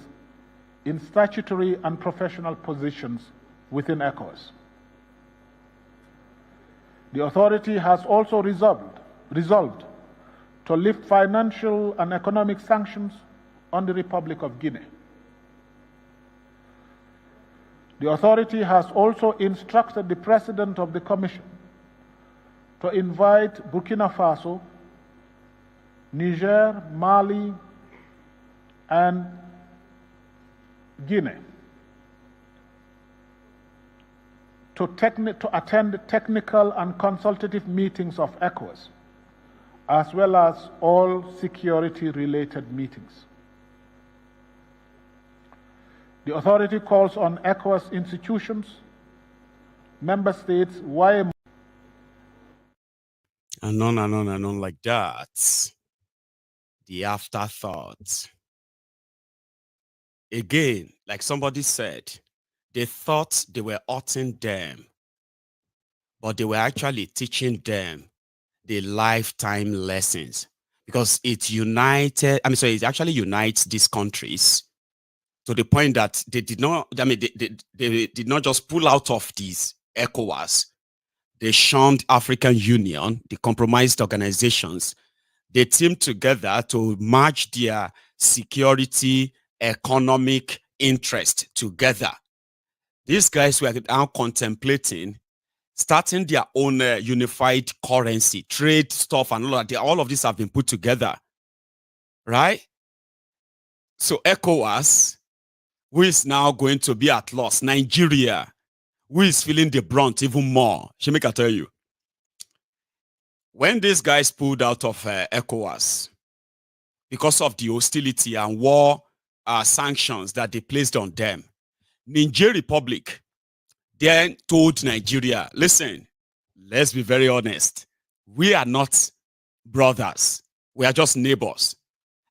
in statutory and professional positions within ECOWAS. The authority has also resolved to lift financial and economic sanctions on the Republic of Guinea. The authority has also instructed the President of the Commission to invite Burkina Faso, Niger, Mali, and Guinea to attend technical and consultative meetings of ECOWAS, as well as all security-related meetings. The authority calls on ECOWAS institutions, member states, YM, and on like that. The afterthought. Again, like somebody said, they thought they were hurting them, but they were actually teaching them the lifetime lessons, because it it actually unites these countries to the point that they did not, they did not just pull out of these ECOWAS. They shunned African Union, the compromised organizations. They teamed together to merge their security, economic interest together. These guys were now contemplating starting their own unified currency, trade stuff, and all of this have been put together, right? So ECOWAS, who is now going to be at loss, Nigeria, who is feeling the brunt even more. Shemika tell you, when these guys pulled out of ECOWAS because of the hostility and war sanctions that they placed on them, Niger Republic then told Nigeria, listen, let's be very honest. We are not brothers. We are just neighbors.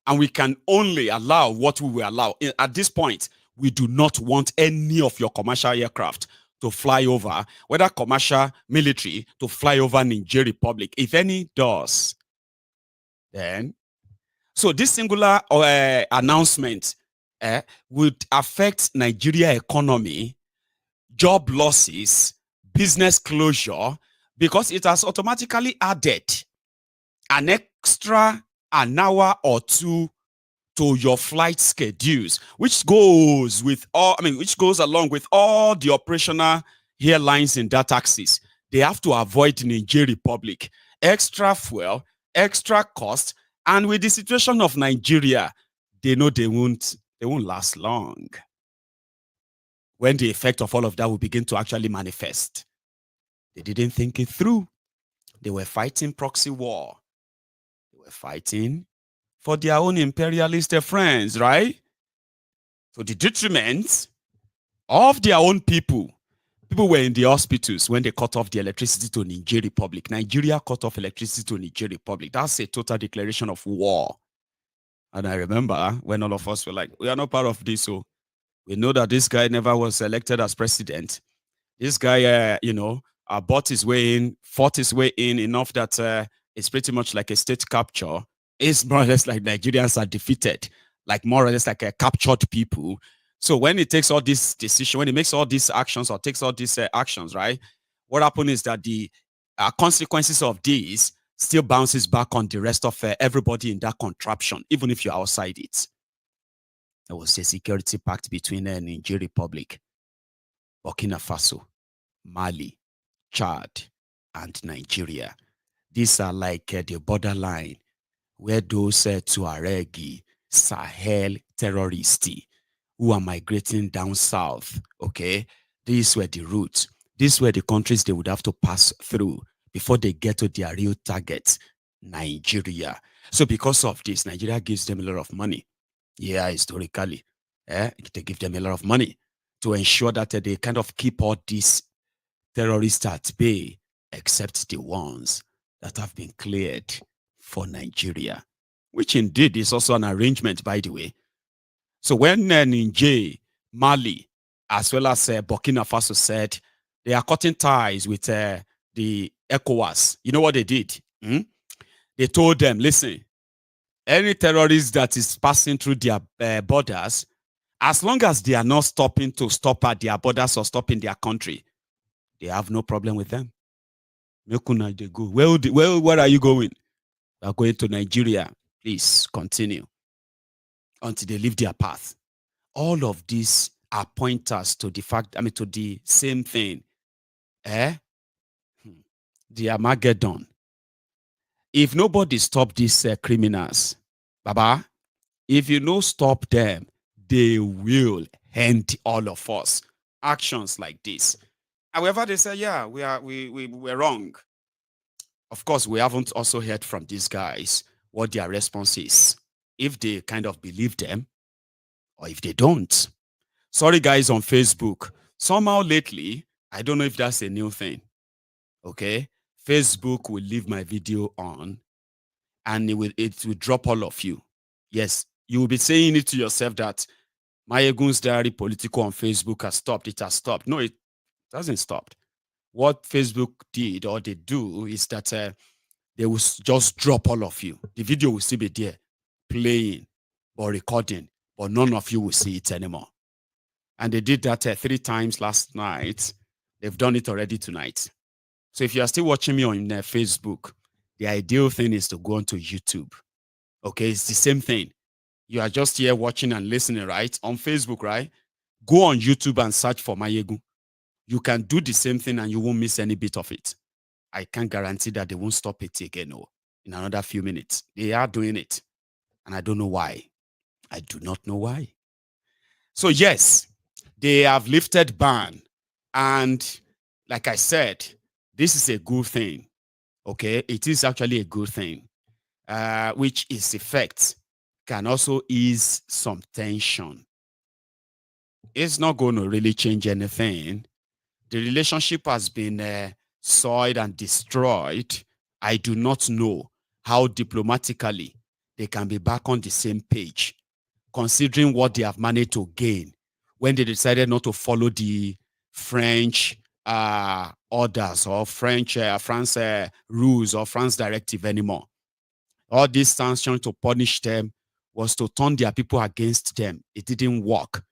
And we can only allow what we will allow. At this point, we do not want any of your commercial aircraft to fly over, whether commercial, military, to fly over Niger Republic. If any does, then. So this singular announcement would affect Nigeria economy, job losses, business closure, because it has automatically added an extra an hour or two to your flight schedules, which goes along with all the operational airlines in that axis. They have to avoid Niger Republic. Extra fuel, extra cost, and with the situation of Nigeria, they know they won't last long. When the effect of all of that will begin to actually manifest. They didn't think it through. They were fighting proxy war. They were fighting for their own imperialist friends, right? So the detriment of their own people. People were in the hospitals when they cut off the electricity to Niger Republic. Nigeria cut off electricity to Niger Republic. That's a total declaration of war. And I remember when all of us were like, we are not part of this, so we know that this guy never was elected as president. This guy, bought his way in, fought his way in enough that it's pretty much like a state capture. It's more or less like Nigerians are defeated, like more or less like a captured people. So when it takes all this decision, when it makes all these actions or takes all these actions, right? What happens is that the consequences of these still bounces back on the rest of everybody in that contraption, even if you're outside it. There was a security pact between Niger Republic, Burkina Faso, Mali, Chad, and Nigeria. These are like the borderline where those Tuareg, Sahel terrorists who are migrating down south, okay, these were the routes. These were the countries they would have to pass through before they get to their real target, Nigeria. So because of this, Nigeria gives them a lot of money. Yeah, historically, they give them a lot of money to ensure that they kind of keep all these terrorists at bay, except the ones that have been cleared for Nigeria, which indeed is also an arrangement, by the way. So when Niger, Mali, as well as Burkina Faso said they are cutting ties with the ECOWAS, you know what they did? They told them, listen, any terrorist that is passing through their borders, as long as they are not stopping to stop at their borders or stop in their country, they have no problem with them. They go. Where are you going? We are going to Nigeria. Please continue until they leave their path. All of these are pointers to the fact, to the same thing. The Armageddon. If nobody stop these criminals, Baba, if you no stop them, they will end all of us. Actions like this. However, they say, yeah, we're wrong. Of course, we haven't also heard from these guys what their response is. If they kind of believe them, or if they don't. Sorry, guys, on Facebook. Somehow lately, I don't know if that's a new thing. Okay? Facebook will leave my video on, and it will drop all of you. Yes, you will be saying it to yourself that MaiyegunsDiary Politico on Facebook has stopped. It has stopped. No, it hasn't stopped. What Facebook did or they do is that they will just drop all of you. The video will still be there, playing or recording, but none of you will see it anymore. And they did that 3 times last night. They've done it already tonight. So if you are still watching me on Facebook, the ideal thing is to go onto YouTube. Okay, it's the same thing. You are just here watching and listening, right? On Facebook, right? Go on YouTube and search for Maiyegun. You can do the same thing and you won't miss any bit of it. I can't guarantee that they won't stop it again in another few minutes. They are doing it. And I don't know why. I do not know why. So yes, they have lifted ban. And like I said, this is a good thing. Okay, it is actually a good thing, which its effect can also ease some tension. It's not going to really change anything. The relationship has been soiled and destroyed. I do not know how diplomatically they can be back on the same page, considering what they have managed to gain when they decided not to follow the French orders or France rules or France directive anymore. All these sanctions to punish them was to turn their people against them. It didn't work.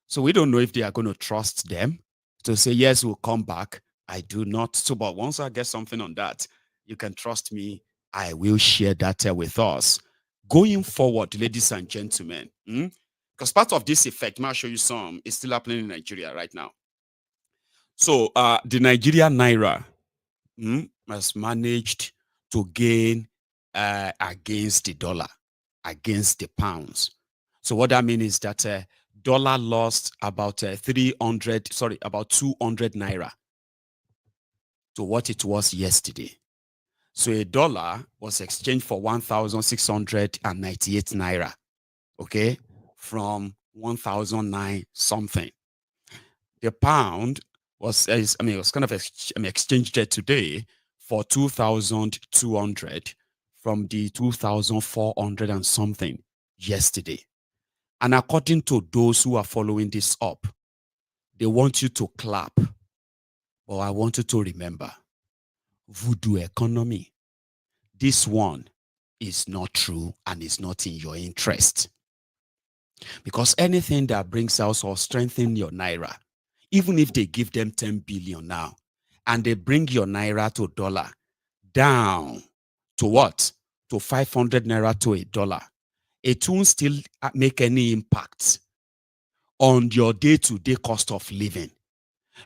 So we don't know if they are going to trust them to say, yes, we'll come back. I do not. So, but once I get something on that, you can trust me. I will share that with us. Going forward, ladies and gentlemen, because part of this effect, I'll show you some, is still happening in Nigeria right now. So the Nigerian Naira has managed to gain against the dollar, against the pounds. So what that means is that dollar lost about 200 Naira to what it was yesterday. So a dollar was exchanged for 1,698 Naira, okay, from 1,009 something. The pound was kind of exchanged today for 2,200 from the 2,400 and something yesterday. And according to those who are following this up, they want you to clap. But I want you to remember, voodoo economy. This one is not true and is not in your interest. Because anything that brings out or strengthen your naira, even if they give them 10 billion now, and they bring your naira to dollar down to what? To 500 naira to a dollar, it won't still make any impact on your day-to-day cost of living,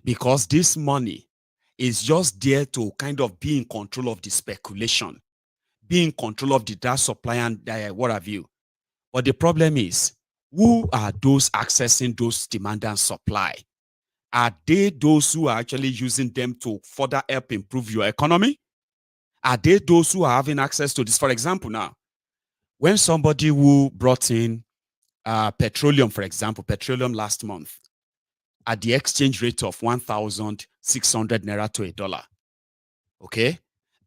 because this money is just there to kind of be in control of the speculation, be in control of the data supply and what have you. But the problem is, who are those accessing those demand and supply? Are they those who are actually using them to further help improve your economy? Are they those who are having access to this? For example, now, when somebody who brought in petroleum, for example, petroleum last month at the exchange rate of 1,600 naira to a dollar, okay,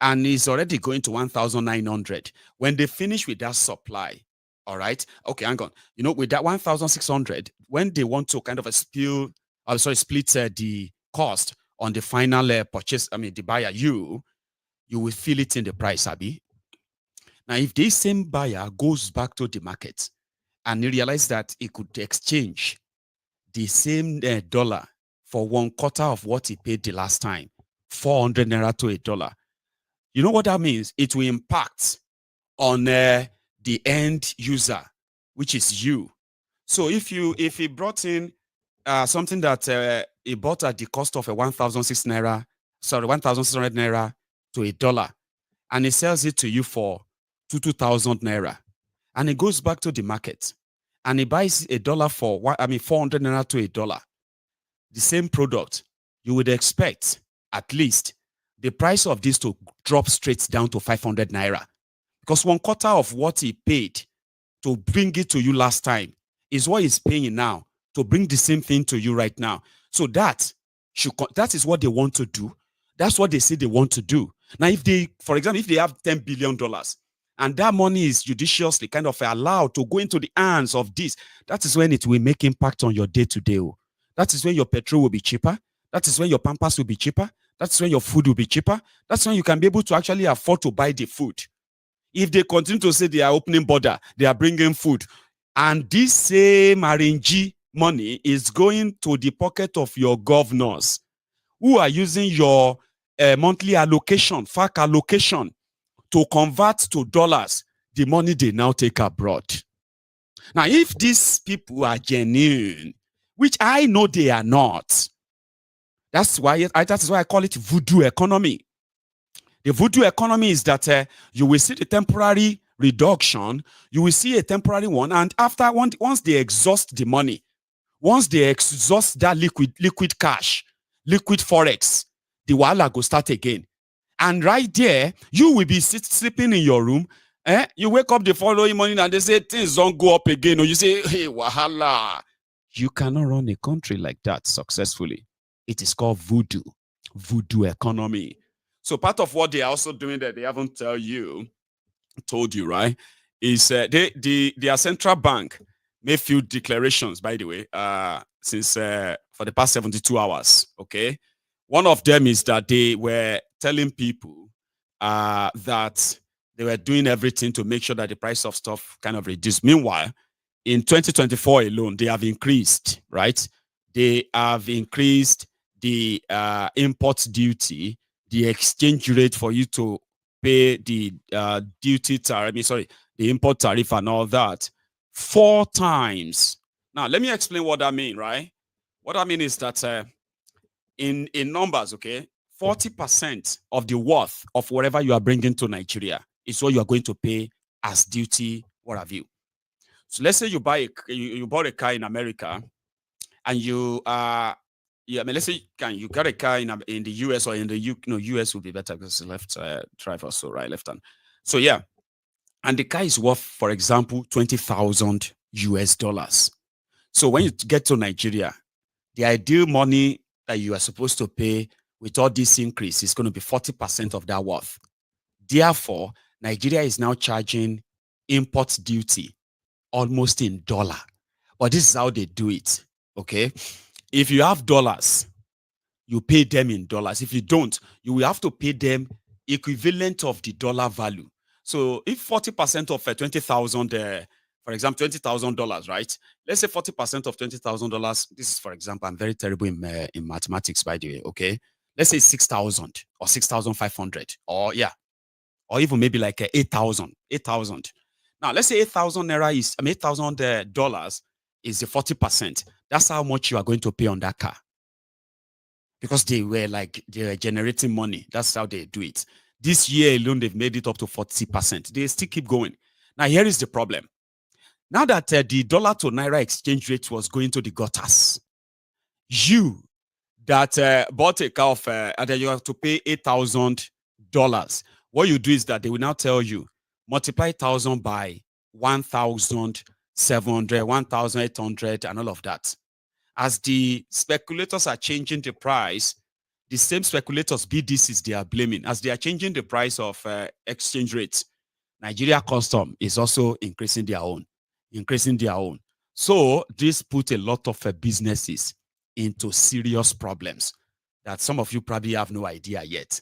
and is already going to 1,900. When they finish with that supply, all right, okay, hang on. You know, with that 1,600, when they want to kind of split the cost on the final purchase, I mean, the buyer, you will feel it in the price, Abi. Now, if this same buyer goes back to the market and he realizes that he could exchange the same dollar for 1/4 of what he paid the last time, 400 naira to a dollar, you know what that means? It will impact on the end user, which is you. So if he brought in something that he bought at the cost of a 1,600 naira to a dollar, and he sells it to you for 2,000 naira, and he goes back to the market and he buys a dollar for 400 naira to a dollar, the same product, you would expect at least the price of this to drop straight down to 500 naira, because 1/4 of what he paid to bring it to you last time is what he's paying now to bring the same thing to you right now. So that is what they want to do. That's what they say they want to do. Now, if they, for example, if they have $10 billion and that money is judiciously kind of allowed to go into the hands of this, that is when it will make impact on your day-to-day. That is when your petrol will be cheaper. That is when your pampers will be cheaper. That's when your food will be cheaper. That's when you can be able to actually afford to buy the food. If they continue to say they are opening border, they are bringing food, and this same RNG money is going to the pocket of your governors who are using your monthly allocation, FAC allocation, to convert to dollars the money they now take abroad. Now, if these people are genuine, which I know they are not, that is why I call it voodoo economy. The voodoo economy is that you will see the temporary reduction, you will see a temporary one, and after once they exhaust the money, once they exhaust that liquid cash, liquid forex, the wahala go start again. And right there, you will be sleeping in your room. You wake up the following morning and they say things don't go up again, or you say, hey, wahala. You cannot run a country like that successfully. It is called voodoo economy. So part of what they are also doing that they haven't told you, right, is their central bank made few declarations, by the way, since for the past 72 hours. Okay, one of them is that they were telling people that they were doing everything to make sure that the price of stuff kind of reduced. Meanwhile, in 2024 alone, they have increased, right? They have increased the import duty, the exchange rate for you to pay the duty tariff, the import tariff and all that 4 times. Now, let me explain what that means, right? What I mean is that in numbers, okay, 40% of the worth of whatever you are bringing to Nigeria is what you are going to pay as duty, what have you. So let's say you bought a car in America, and let's say you got a car in the US or in the US would be better because it's left drive or so, right? Left hand. So yeah, and the car is worth, for example, $20,000 US. So when you get to Nigeria, the ideal money that you are supposed to pay with all this increase is going to be 40% of that worth. Therefore, Nigeria is now charging import duty almost in dollar. But this is how they do it. Okay, if you have dollars, you pay them in dollars. If you don't, you will have to pay them equivalent of the dollar value. So if 40% of $20,000 for example, $20,000, right? Let's say 40% of $20,000. This is, for example, I'm very terrible in mathematics, by the way. Okay, let's say 6,000 or 6,500, or even maybe like 8,000. Now, let's say 8,000 naira is $8,000 is the 40%. That's how much you are going to pay on that car, because they were generating money. That's how they do it. This year alone, they've made it up to 40%. They still keep going. Now, here is the problem. Now that the dollar to naira exchange rate was going to the gutters, you that bought a car and then you have to pay $8,000. What you do is that they will now tell you, multiply 1,000 by 1,700, 1,800, and all of that. As the speculators are changing the price, the same speculators, BDCs, they are blaming. As they are changing the price of exchange rates, Nigeria Custom is also increasing their own. So this put a lot of businesses into serious problems that some of you probably have no idea yet.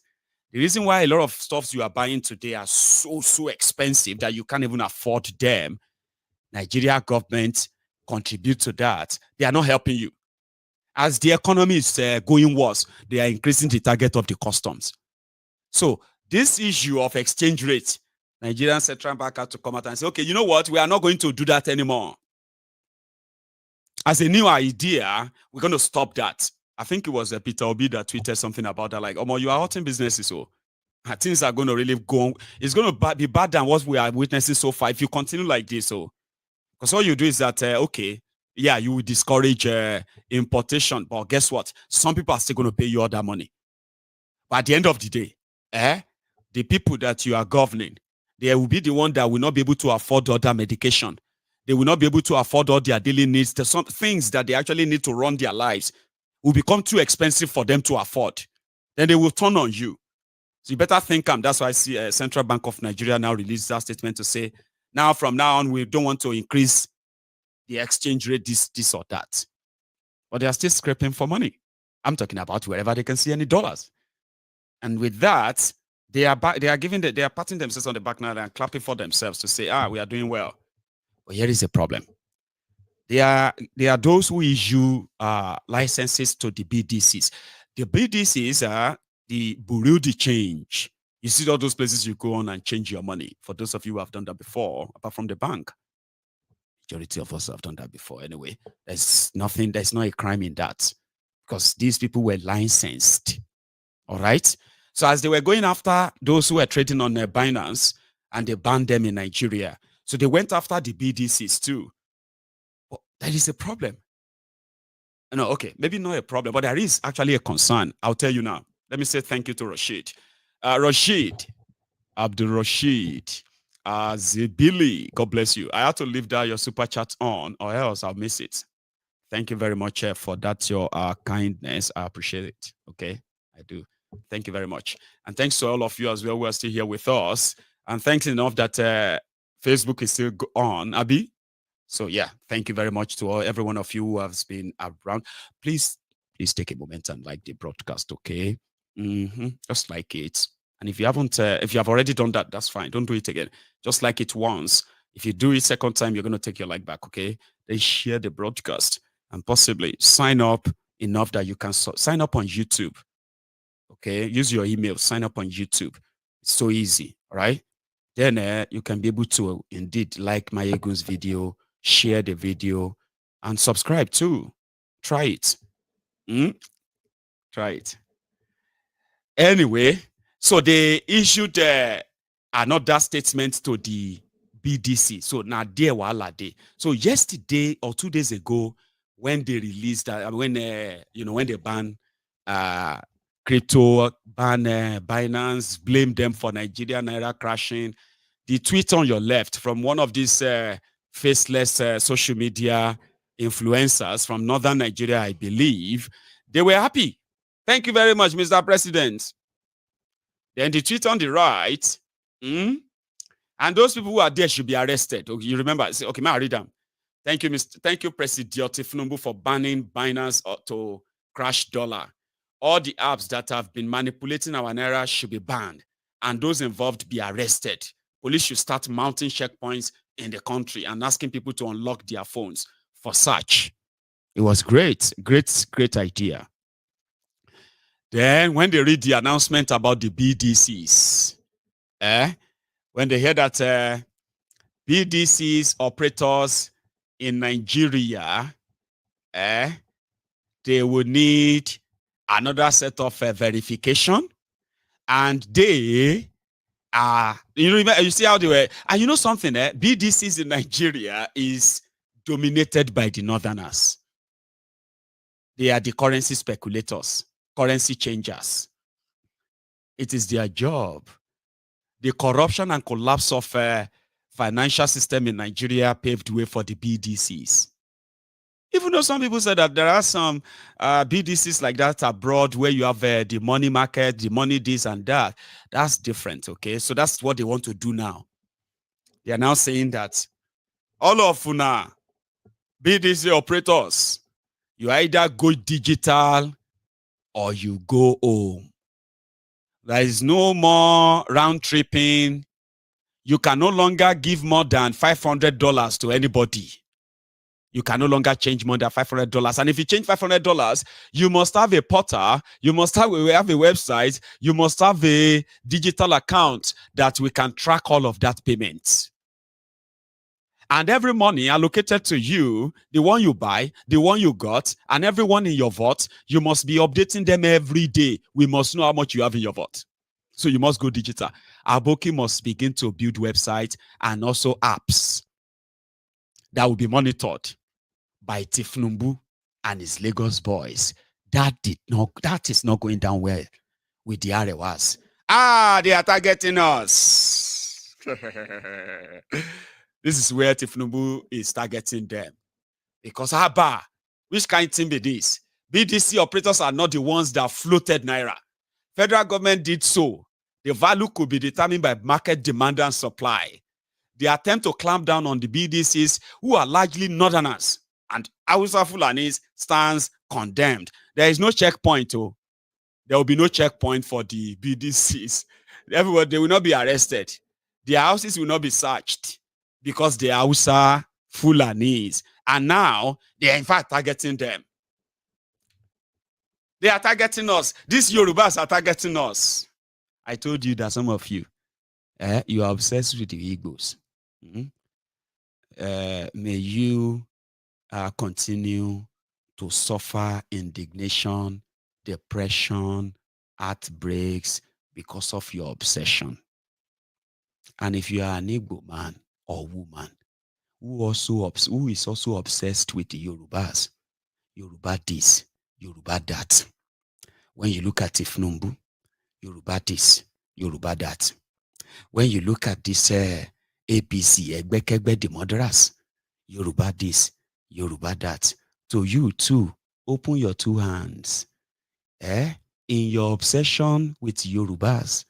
The reason why a lot of stuffs you are buying today are so expensive that you can't even afford them, Nigeria government contribute to that. They are not helping you. As the economy is going worse, they are increasing the target of the customs. So this issue of exchange rate, Nigerian Central Bank had to come out and say, okay, you know what? We are not going to do that anymore. As a new idea, we're going to stop that. I think it was Peter Obi that tweeted something about that, like, you are hurting businesses, so things are going to really go. It's going to be bad than what we are witnessing so far if you continue like this. So, because all you do is that, you will discourage importation, but guess what? Some people are still going to pay you all that money. But at the end of the day, the people that you are governing, they will be the one that will not be able to afford all that medication. They will not be able to afford all their daily needs. There's some things that they actually need to run their lives will become too expensive for them to afford. Then they will turn on you. So you better think. That's why I see Central Bank of Nigeria now released that statement to say, now from now on, we don't want to increase the exchange rate, this or that. But they are still scraping for money. I'm talking about wherever they can see any dollars. And with that, they are patting themselves on the back now and clapping for themselves to say, we are doing well. But here is the problem. There are those who issue licenses to the BDCs. The BDCs are the Bureau de Change. You see all those places you go on and change your money. For those of you who have done that before, apart from the bank, majority of us have done that before anyway. There's not a crime in that, because these people were licensed. All right. So as they were going after those who were trading on Binance, and they banned them in Nigeria, so they went after the BDCs too. But that is a problem. No, okay, maybe not a problem, but there is actually a concern. I'll tell you now. Let me say thank you to Rashid. Abdul Rashid, Zibili, God bless you. I had to leave that your super chat on, or else I'll miss it. Thank you very much for that, your kindness. I appreciate it. Okay, I do. Thank you very much. And thanks to all of you as well who are still here with us. And thanks enough that Facebook is still on, Abi. So yeah, thank you very much to every one of you who has been around. Please take a moment and like the broadcast, okay? Just like it. And if you haven't, if you have already done that, that's fine. Don't do it again. Just like it once. If you do it second time, you're going to take your like back, okay? Then share the broadcast and possibly sign up enough that you can sign up on YouTube, okay? Use your email, sign up on YouTube. It's so easy, all right? Then you can be able to indeed like Maiyegun's video, share the video, and subscribe too. Try it. Try it. Anyway, so they issued another statement to the BDC. So now there were So yesterday or 2 days ago, when they released that, when they ban crypto, ban Binance, blame them for Nigeria Naira crashing. The tweet on your left from one of these faceless social media influencers from northern Nigeria, I believe, they were happy. Thank you very much, Mr. President. Then the tweet on the right, and those people who are there should be arrested. Okay, you remember? Okay, may I read them? Thank you, President Tinubu, for banning Binance to crash dollar. All the apps that have been manipulating our naira should be banned, and those involved be arrested. Police should start mounting checkpoints in the country and asking people to unlock their phones for search. It was great, great idea. Then when they read the announcement about the BDCs, when they hear that BDCs operators in Nigeria, they will need another set of verification, and they are, you see how they were, and you know something, BDCs in Nigeria is dominated by the Northerners. They are the currency speculators, currency changers. It is their job. The corruption and collapse of financial system in Nigeria paved way for the BDCs. Even though some people say that there are some BDCs like that abroad where you have the money market, the money this and that, that's different, okay? So that's what they want to do now. They are now saying that all of una BDC operators, you either go digital or you go home. There is no more round tripping. You can no longer give more than $500 to anybody. You can no longer change more than $500. And if you change $500, you must have a portal, you must have a website, you must have a digital account that we can track all of that payment. And every money allocated to you, the one you buy, the one you got, and everyone in your vault, you must be updating them every day. We must know how much you have in your vault. So you must go digital. Aboki must begin to build websites and also apps that will be monitored by Tinubu and his Lagos boys. That is not going down well with the Arewas. They are targeting us. This is where Tinubu is targeting them. Because which kind of thing be this? BDC operators are not the ones that floated Naira. Federal government did so. The value could be determined by market demand and supply. The attempt to clamp down on the BDCs, who are largely Northerners and Hausa Fulanis, stands condemned. There is no checkpoint. There will be no checkpoint for the BDCs. Everybody, they will not be arrested. Their houses will not be searched because they are Hausa Fulanis. And now, they are in fact targeting them. They are targeting us. These Yorubas are targeting us. I told you that some of you, you are obsessed with the Igbos. May you continue to suffer indignation, depression, heartbreaks because of your obsession. And if you are an Igbo man or woman who is also obsessed with the Yorubas, Yoruba this, Yoruba that. When you look at Tinubu, Yoruba this, Yoruba that. When you look at this APC, Egbekegbe the murderers, Yoruba this, Yoruba that. So you too, open your two hands. In your obsession with Yorubas,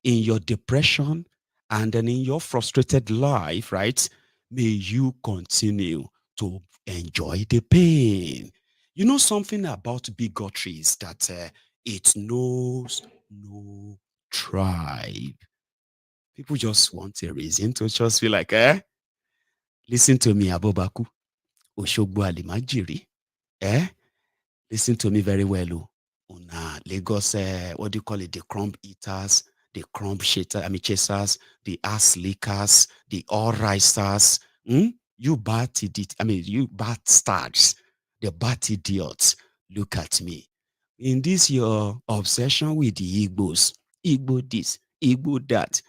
in your depression, and then in your frustrated life, right? May you continue to enjoy the pain. You know something about bigotry is that it knows no tribe. People just want a reason to just feel like, listen to me, Abobaku, Oshogbo Alimajiri. Listen to me very well. Lagos, what do you call it? The crumb eaters, the crumb chasers, the ass lickers, the all-risers. You bad idiot. You bastards, the bad idiots. Look at me. In this your obsession with the Igbos, Igbo this, Igbo that.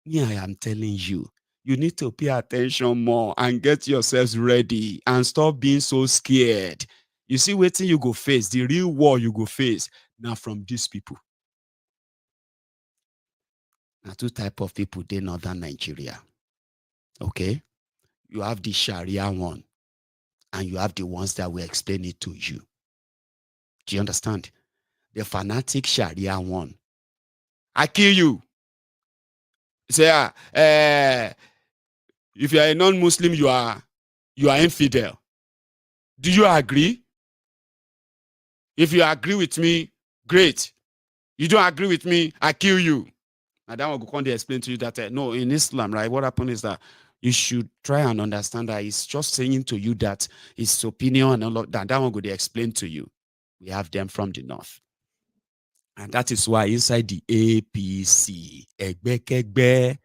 Me, I am telling you, you need to pay attention more and get yourselves ready and stop being so scared. You see, waiting you go face, the real war you go face, now from these people. Now, two types of people, they northern Nigeria. Okay? You have the Sharia one, and you have the ones that will explain it to you. Do you understand? The fanatic Sharia one. I kill you. Say, if you are a non-Muslim, you are infidel. Do you agree? If you agree with me, great. You don't agree with me, I kill you. And that one will come to explain to you that no, in Islam, right? What happened is that you should try and understand that he's just saying to you that his opinion and all of that. That one could explain to you. We have them from the north. And that is why inside the APC, Egbekegbe,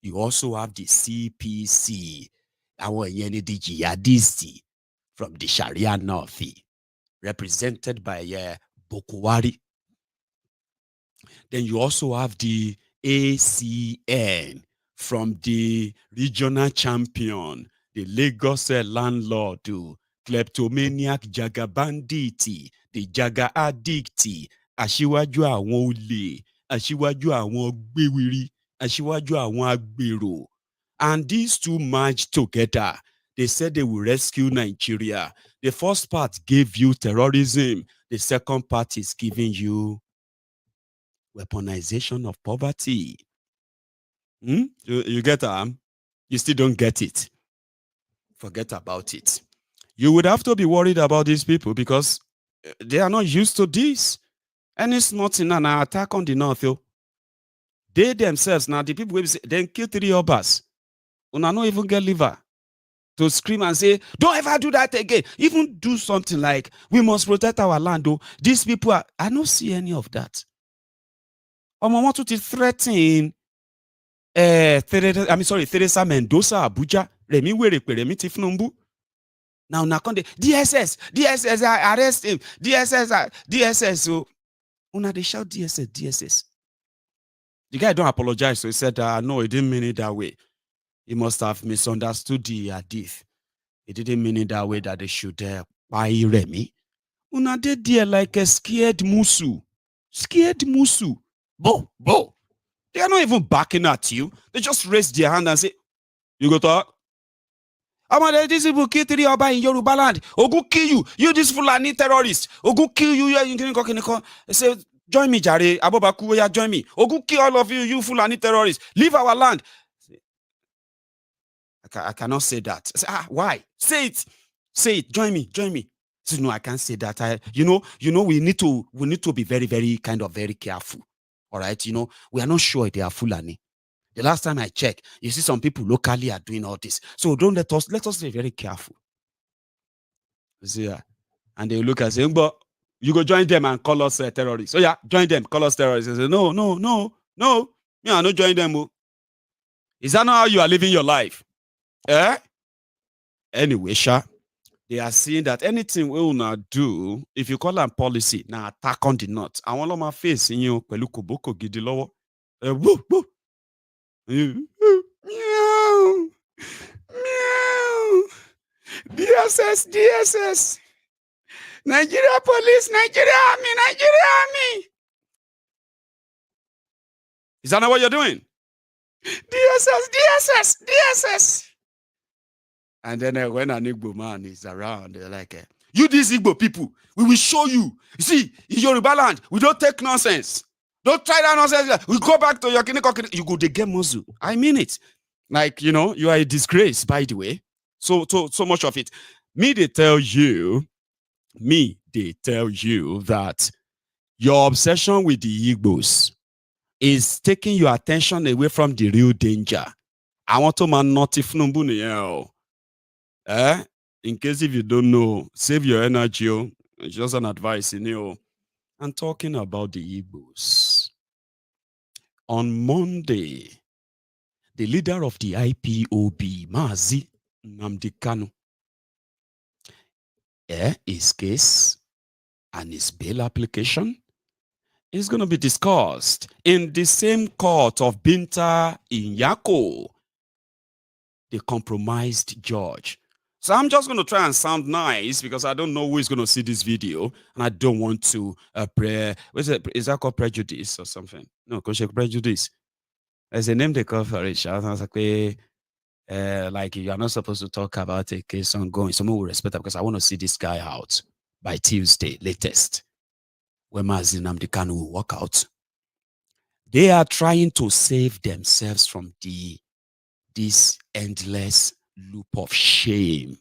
you also have the CPC, our Yenidi jihadisti from the Sharia North, represented by Bokwari. Then you also have the ACN from the regional champion, the Lagos landlord, kleptomaniac jagabanditi, the jaga addicti, aṣíwájú àwọn olè, aṣíwájú àwọn gbéwìrì, aṣíwájú àwọn agbèrò. And these two merged together. They said they will rescue Nigeria. The first part gave you terrorism. The second part is giving you weaponization of poverty. You get that? You still don't get it. Forget about it. You would have to be worried about these people because they are not used to this. And it's not in an attack on the north. They themselves, now the people will say, then kill 3 Yorubas. Una not even get liver to scream and say, don't ever do that again. Even do something like, we must protect our land. Though. These people are, I don't see any of that. I want to threaten Teresa Mendoza, Abuja, Remi Werekwe, Remi Tifnumbu. Now, DSS, arrest him. DSS. So, una they shout DSS. The guy don't apologize. So he said, no, he didn't mean it that way. He must have misunderstood the hadith. He didn't mean it that way that they should buy Remi. Una did there like a scared musu. Scared musu. Bo. They are not even backing at you. They just raise their hand and say, you go talk. These people kill 3 Oba in Yoruba land. Ogu kill you. You this Fulani terrorist. Ogu kill you. They say, join me, Jare. Abobaku, join me. Ogu kill all of you, you Fulani terrorists. Leave our land. I cannot say that. I say, why? Say it. Join me. So, no, I can't say that. We need to be very, very very careful. All right, we are not sure they are Fulani. The last time I checked, you see some people locally are doing all this. So let us be very careful. You see, and they look and say, but you go join them and call us terrorists. So yeah, join them, call us terrorists. They say, no. Me, I not join them. Is that not how you are living your life? Anyway, they are saying that anything we will not do, if you call them policy, now attack on the north. I want to my face in you, Peluko Boko Gidilowo. Meow. DSS. Nigeria police, Nigeria army. Is that not what you're doing? DSS. And then when an Igbo man is around, they're like, you these Igbo people, we will show you. You see, in Yoruba land, we don't take nonsense. Don't try that nonsense. We go back to your kiniko. You go to get muzzle. I mean it. Like, you are a disgrace, by the way. So much of it. They tell you that your obsession with the Igbos is taking your attention away from the real danger. I want to man not if in case if you don't know, save your energy. It's just an advice, I'm talking about the Igbos. On Monday, the leader of the IPOB, Mazi Nnamdi Kanu, his case and his bail application is going to be discussed in the same court of Binta in Yako, the compromised judge. So I'm just going to try and sound nice because I don't know who is going to see this video, and I don't want to is that called prejudice or something? No, prejudice. There's a name they call for it. I was like you are not supposed to talk about a case ongoing. Someone will respect that because I want to see this guy out by Tuesday latest, when Mazi Nnamdi Kanu will walk out. They are trying to save themselves from this endless loop of shame.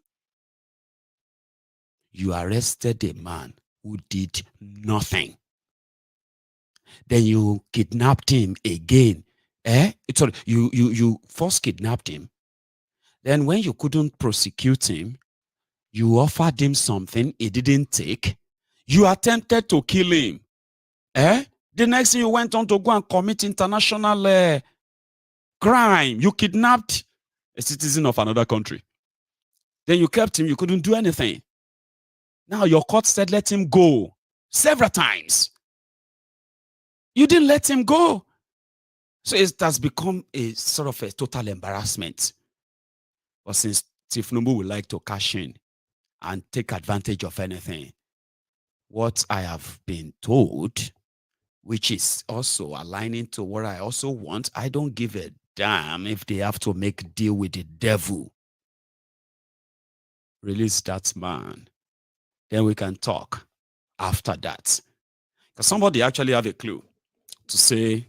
You arrested a man who did nothing. Then you kidnapped him again. You first kidnapped him. Then when you couldn't prosecute him, you offered him something he didn't take. You attempted to kill him. The next thing you went on to go and commit international crime. You kidnapped a citizen of another country. Then you kept him. You couldn't do anything. Now your court said let him go several times. You didn't let him go. So it has become a sort of a total embarrassment. But since Tinubu would like to cash in and take advantage of anything, what I have been told, which is also aligning to what I also want, I don't give a damn if they have to make a deal with the devil. Release that man. Then we can talk after that. Because somebody actually have a clue to say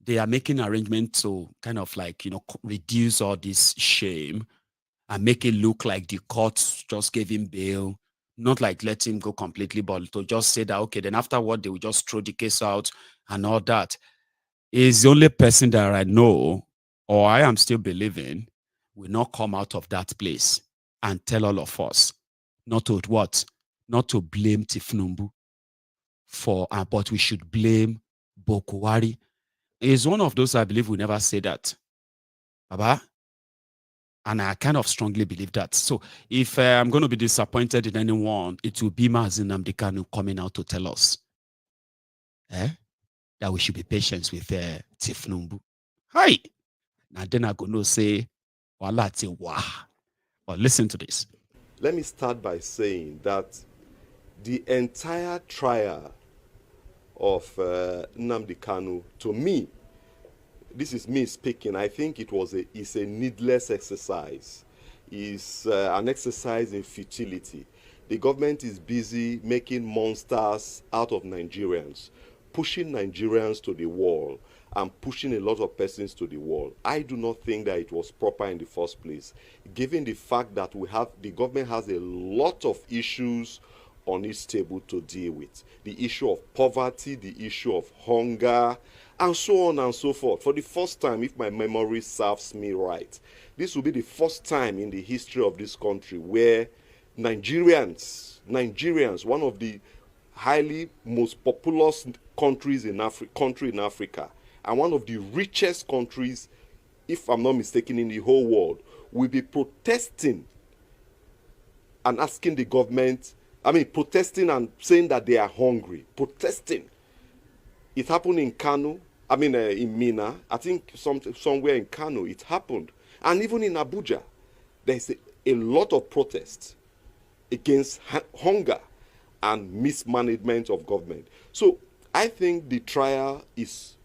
they are making arrangements to kind of like, reduce all this shame and make it look like the court just gave him bail, not like let him go completely, but to just say that, okay, then afterward, they will just throw the case out and all that. Is the only person that I know, or I am still believing, will not come out of that place and tell all of us not to what? Not to blame Tinubu for, but we should blame Bokwari. Is one of those I believe will never say that, Baba. And I kind of strongly believe that. So if I'm going to be disappointed in anyone, it will be Nnamdi Kanu coming out to tell us that we should be patient with Tinubu. Hi. And then I'm going to say, Wala ti wah. But listen to this. Let me start by saying that the entire trial of Nnamdi Kanu, to me, this is me speaking, I think it's a needless exercise. It's an exercise in futility. The government is busy making monsters out of Nigerians, pushing Nigerians to the wall and pushing a lot of persons to the wall. I do not think that it was proper in the first place, given the fact that the government has a lot of issues on its table to deal with. The issue of poverty, the issue of hunger, and so on and so forth. For the first time, if my memory serves me right, this will be the first time in the history of this country where Nigerians, one of the most populous countries in Africa, and one of the richest countries, if I'm not mistaken, in the whole world, will be protesting and asking the government, protesting and saying that they are hungry. Protesting. It happened in Kano, in Mina, I think somewhere in Kano it happened. And even in Abuja, there's a lot of protests against hunger and mismanagement of government. So I think the trial was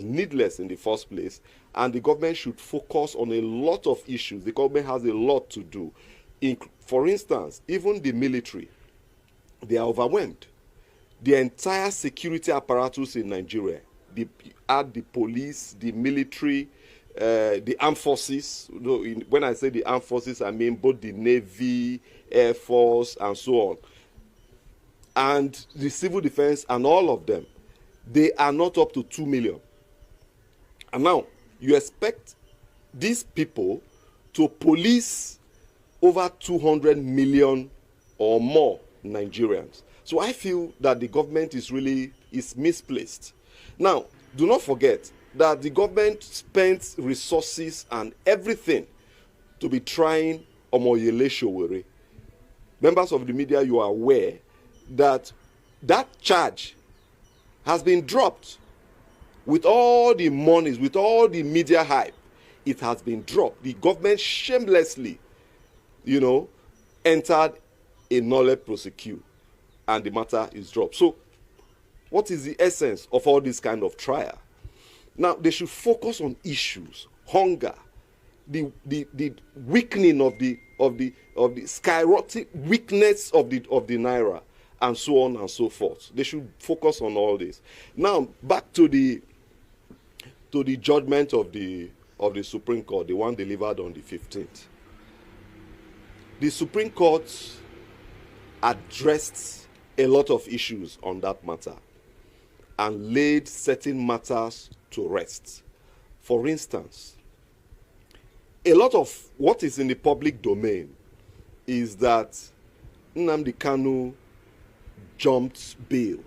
needless in the first place, and the government should focus on a lot of issues. The government has a lot to do. For instance, even the military, they are overwhelmed. The entire security apparatus in Nigeria, the police, the military, the armed forces. When I say the armed forces, I mean both the Navy, Air Force, and so on. And the civil defense and all of them, they are not up to 2 million. And now, you expect these people to police over 200 million or more Nigerians. So I feel that the government is misplaced. Now, do not forget that the government spends resources and everything to be trying Omoyele Sowore. Members of the media, you are aware that charge has been dropped. With all the monies, with all the media hype, it has been dropped. The government shamelessly, entered a nolle prosequi, and the matter is dropped. So, what is the essence of all this kind of trial? Now, they should focus on issues, hunger, the weakening of the skyrocketing weakness of the naira, and so on and so forth. They should focus on all this. Now, back to the judgment of the Supreme Court, the one delivered on the 15th. The Supreme Court addressed a lot of issues on that matter and laid certain matters to rest. For instance, a lot of what is in the public domain is that Nnamdi Kanu jumped bail.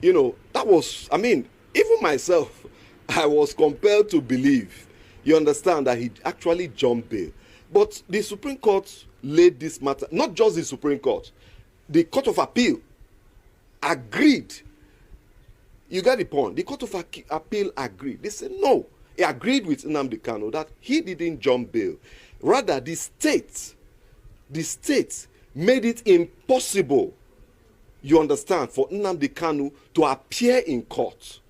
You know, that was, I mean, even myself, I was compelled to believe, you understand, that he actually jumped bail. But the Supreme Court laid this matter, not just the Supreme Court, the Court of Appeal agreed. You get the point. The Court of Appeal agreed. They said no. He agreed with Nnamdi Kanu that he didn't jump bail. Rather, the state made it impossible, you understand, for Nnamdi Kanu to appear in court.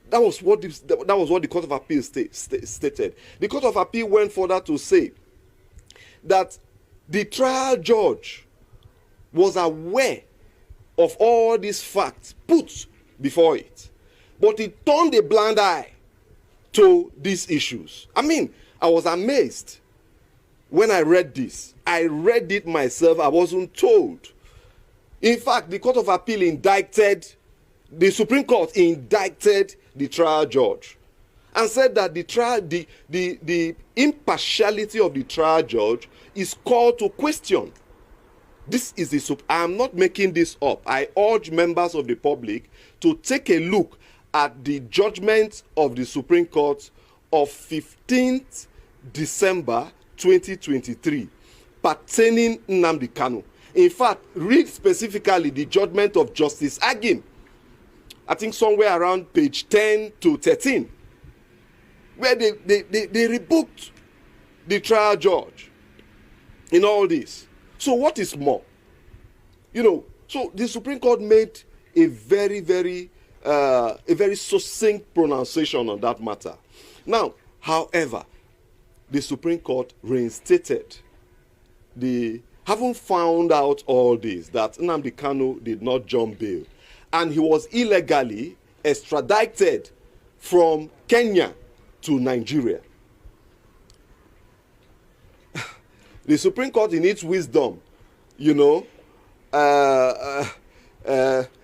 That was what the Court of Appeal stated. The Court of Appeal went further to say that the trial judge was aware of all these facts put before it, but he turned a blind eye to these issues. I mean, I was amazed when I read this. I read it myself. I wasn't told. In fact, the Court of Appeal indicted, the Supreme Court indicted the trial judge and said that the impartiality of the trial judge is called to question. This is the I am not making this up. I urge members of the public to take a look at the judgment of the Supreme Court of 15th December 2023 pertaining Nnamdi Kanu. In fact, read specifically the judgment of Justice Agim, I think somewhere around page 10 to 13, where they rebuked the trial judge in all this. So what is more? You know, so the Supreme Court made a very succinct pronunciation on that matter. Now, however, the Supreme Court reinstated having found out all this, that Nnamdi Kanu did not jump bail, and he was illegally extradited from Kenya to Nigeria. The Supreme Court, in its wisdom, you know,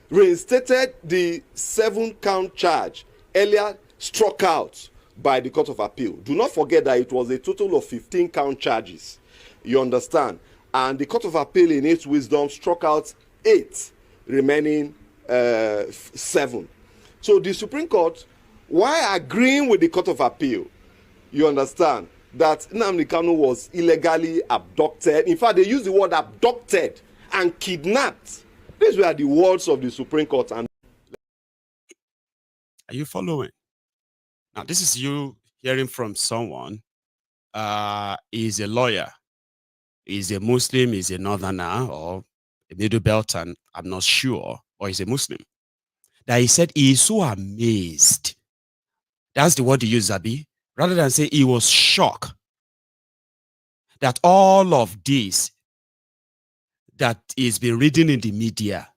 reinstated the 7-count charge earlier struck out by the Court of Appeal. Do not forget that it was a total of 15-count charges. You understand? And the Court of Appeal, in its wisdom, struck out 8, remaining 7. So the Supreme Court, while agreeing with the Court of Appeal, you understand, that Nnamdi Kanu was illegally abducted. In fact, they used the word abducted and kidnapped. These were the words of the Supreme Court. And are you following? Now, this is you hearing from someone. He's a lawyer. He's a Muslim, he's a northerner, or a middle belt, and I'm not sure, or he's a Muslim. That he said he is so amazed. That's the word he used, Zabi. Rather than say he was shocked that all of this that he's been reading in the media,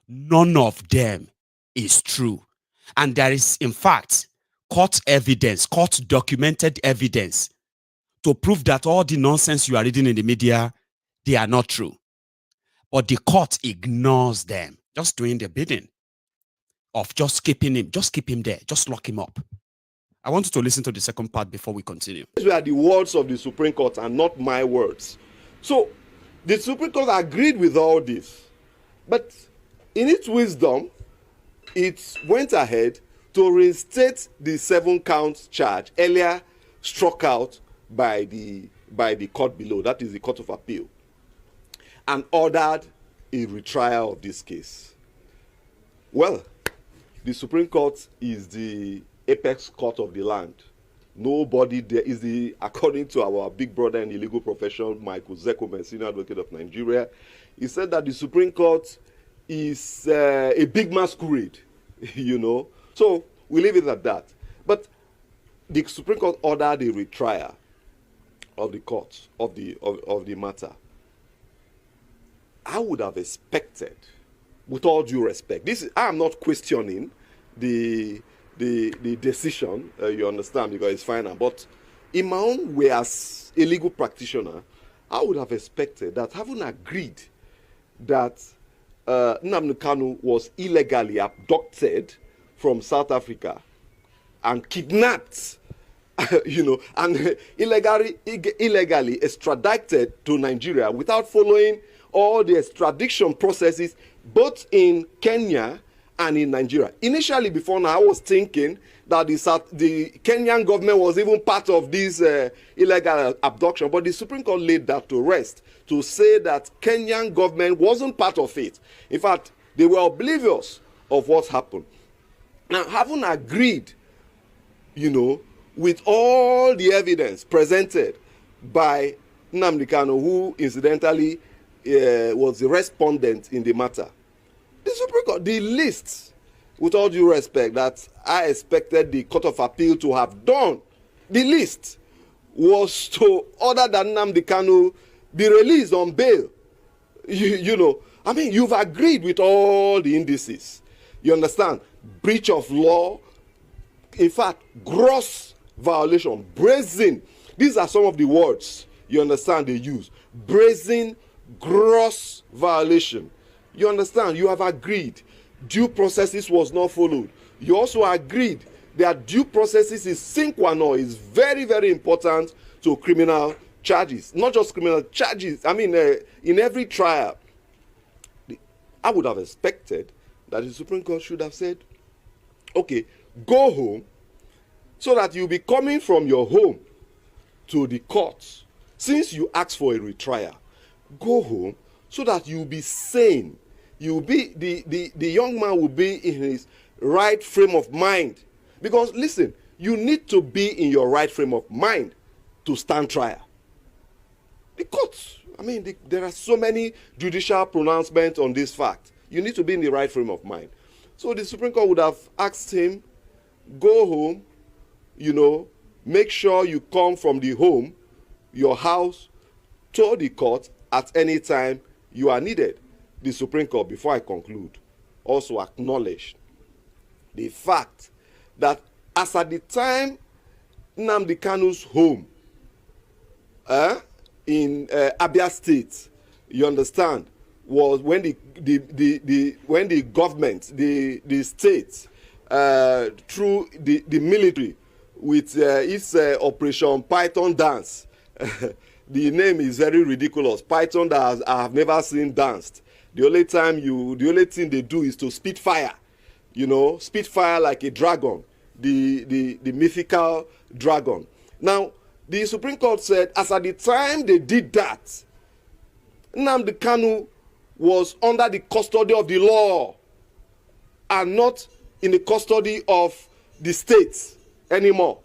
none of them is true. And there is, in fact, court evidence, court documented evidence to prove that all the nonsense you are reading in the media, they are not true. But the court ignores them, just doing the bidding of just keeping him, just keep him there, just lock him up. I want you to listen to the second part before we continue. These were the words of the Supreme Court and not my words. So the Supreme Court agreed with all this. But in its wisdom, it went ahead to reinstate the 7-count charge earlier struck out by the court below, that is the Court of Appeal, and ordered a retrial of this case. Well, the Supreme Court is the apex court of the land. Nobody there is according to our big brother in the legal profession, Michael Zekome, senior advocate of Nigeria, he said that the Supreme Court is a big masquerade, you know. So we leave it at that. But the Supreme Court ordered a retrial of the court of the matter. I would have expected, with all due respect, I am not questioning the decision, you understand, because it's final. But in my own way as a legal practitioner, I would have expected that, having agreed that Nnamdi Kanu was illegally abducted from South Africa and kidnapped and illegally extradited to Nigeria without following all the extradition processes both in Kenya and in Nigeria. Initially, before now, I was thinking that the Kenyan government was even part of this illegal abduction, but the Supreme Court laid that to rest to say that Kenyan government wasn't part of it. In fact, they were oblivious of what happened. Now, having agreed, with all the evidence presented by Nnamdi Kanu, who incidentally was the respondent in the matter, the Supreme Court, the list, with all due respect, that I expected the Court of Appeal to have done, the list was to order that Nnamdi Kanu be released on bail. You've agreed with all the indices. You understand? Breach of law, in fact, gross violation, brazen. These are some of the words, you understand, they use. Brazen, gross violation. You understand? You have agreed. Due processes was not followed. You also agreed that due processes is sine qua non, is very, very important to criminal charges. Not just criminal charges. In every trial, I would have expected that the Supreme Court should have said, okay, go home, so that you'll be coming from your home to the courts. Since you asked for a retrial, go home so that you'll be sane. You'll be the young man will be in his right frame of mind. Because listen, you need to be in your right frame of mind to stand trial. The courts, there are so many judicial pronouncements on this fact. You need to be in the right frame of mind. So the Supreme Court would have asked him, go home, make sure you come from the home, your house, to the court at any time you are needed. The Supreme Court, before I conclude, also acknowledged the fact that as at the time Nnamdi Kanu's home in Abia State, you understand, was when the government, the state, through the military, with its Operation Python Dance. The name is very ridiculous. Python that I have never seen danced. The only thing they do is to spit fire. Spit fire like a dragon, the mythical dragon. Now, the Supreme Court said, as at the time they did that, Nnamdi Kanu was under the custody of the law and not in the custody of the state anymore.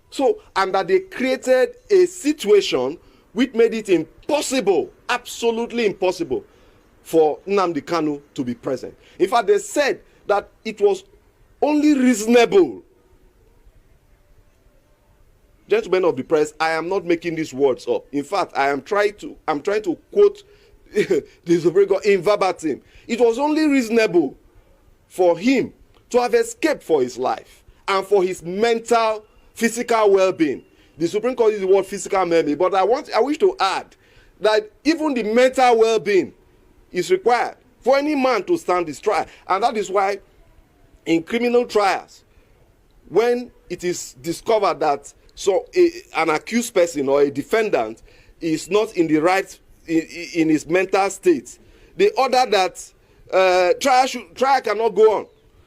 So, and that they created a situation which made it impossible, absolutely impossible, for Nnamdi Kanu to be present. In fact, they said that it was only reasonable. Gentlemen of the press, I am not making these words up. In fact, I'm trying to quote the Supreme Court in verbatim. It was only reasonable for him to have escaped for his life and for his mental, physical well-being. The Supreme Court uses the word physical well-being, but I wish to add that even the mental well-being is required for any man to stand this trial. And that is why in criminal trials, when it is discovered that an accused person or a defendant is not in the right in his mental state, they order that trial cannot go on.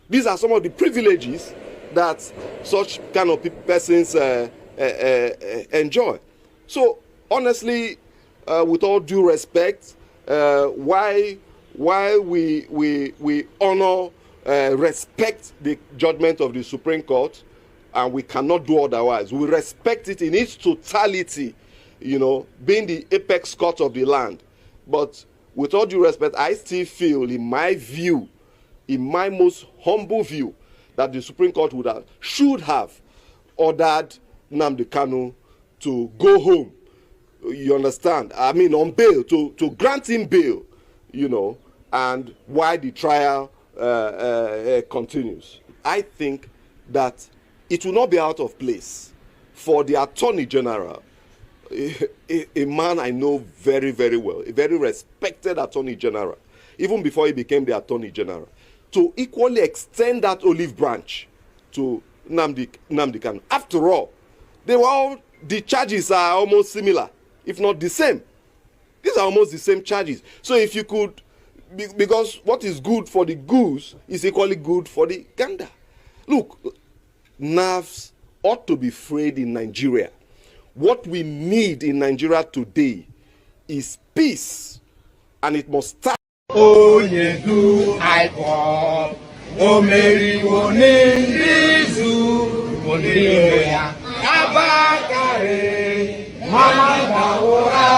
These are some of the privileges that such kind of persons enjoy. So honestly, with all due respect, why we honor, respect the judgment of the Supreme Court, and we cannot do otherwise. We respect it in its totality, being the apex court of the land. But with all due respect, I still feel, in my view, in my most humble view, that the Supreme Court should have ordered Nnamdi Kanu to go home. You understand? On bail, to grant him bail, and while the trial continues. I think that it will not be out of place for the Attorney General, a man I know very, very well, a very respected Attorney General, even before he became the Attorney General, to equally extend that olive branch to Nnamdi Kanu. After all, the charges are almost similar, if not the same. These are almost the same charges. So if you could, because what is good for the goose is equally good for the gander. Look, nerves ought to be frayed in Nigeria. What we need in Nigeria today is peace, and it must start. Onye du aịkọ, o meriwo n'izu, onye ya abakare, mama dawora,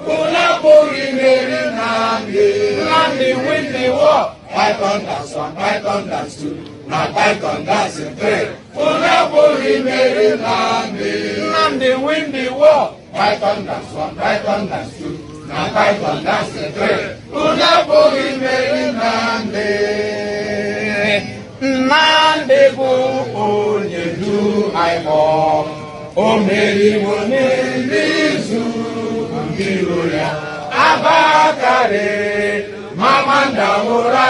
una pori meri Nnamdi win the war. Python that's one, Python that's two, now Python that's three. Una pori meri Nnamdi win the war. Python that's one, Python that's two, now Python that's three. Una pori meri Nnamdi bu onye du aịkọ, o meriwo n'izu, mbiro ya abakare, mama ndawora,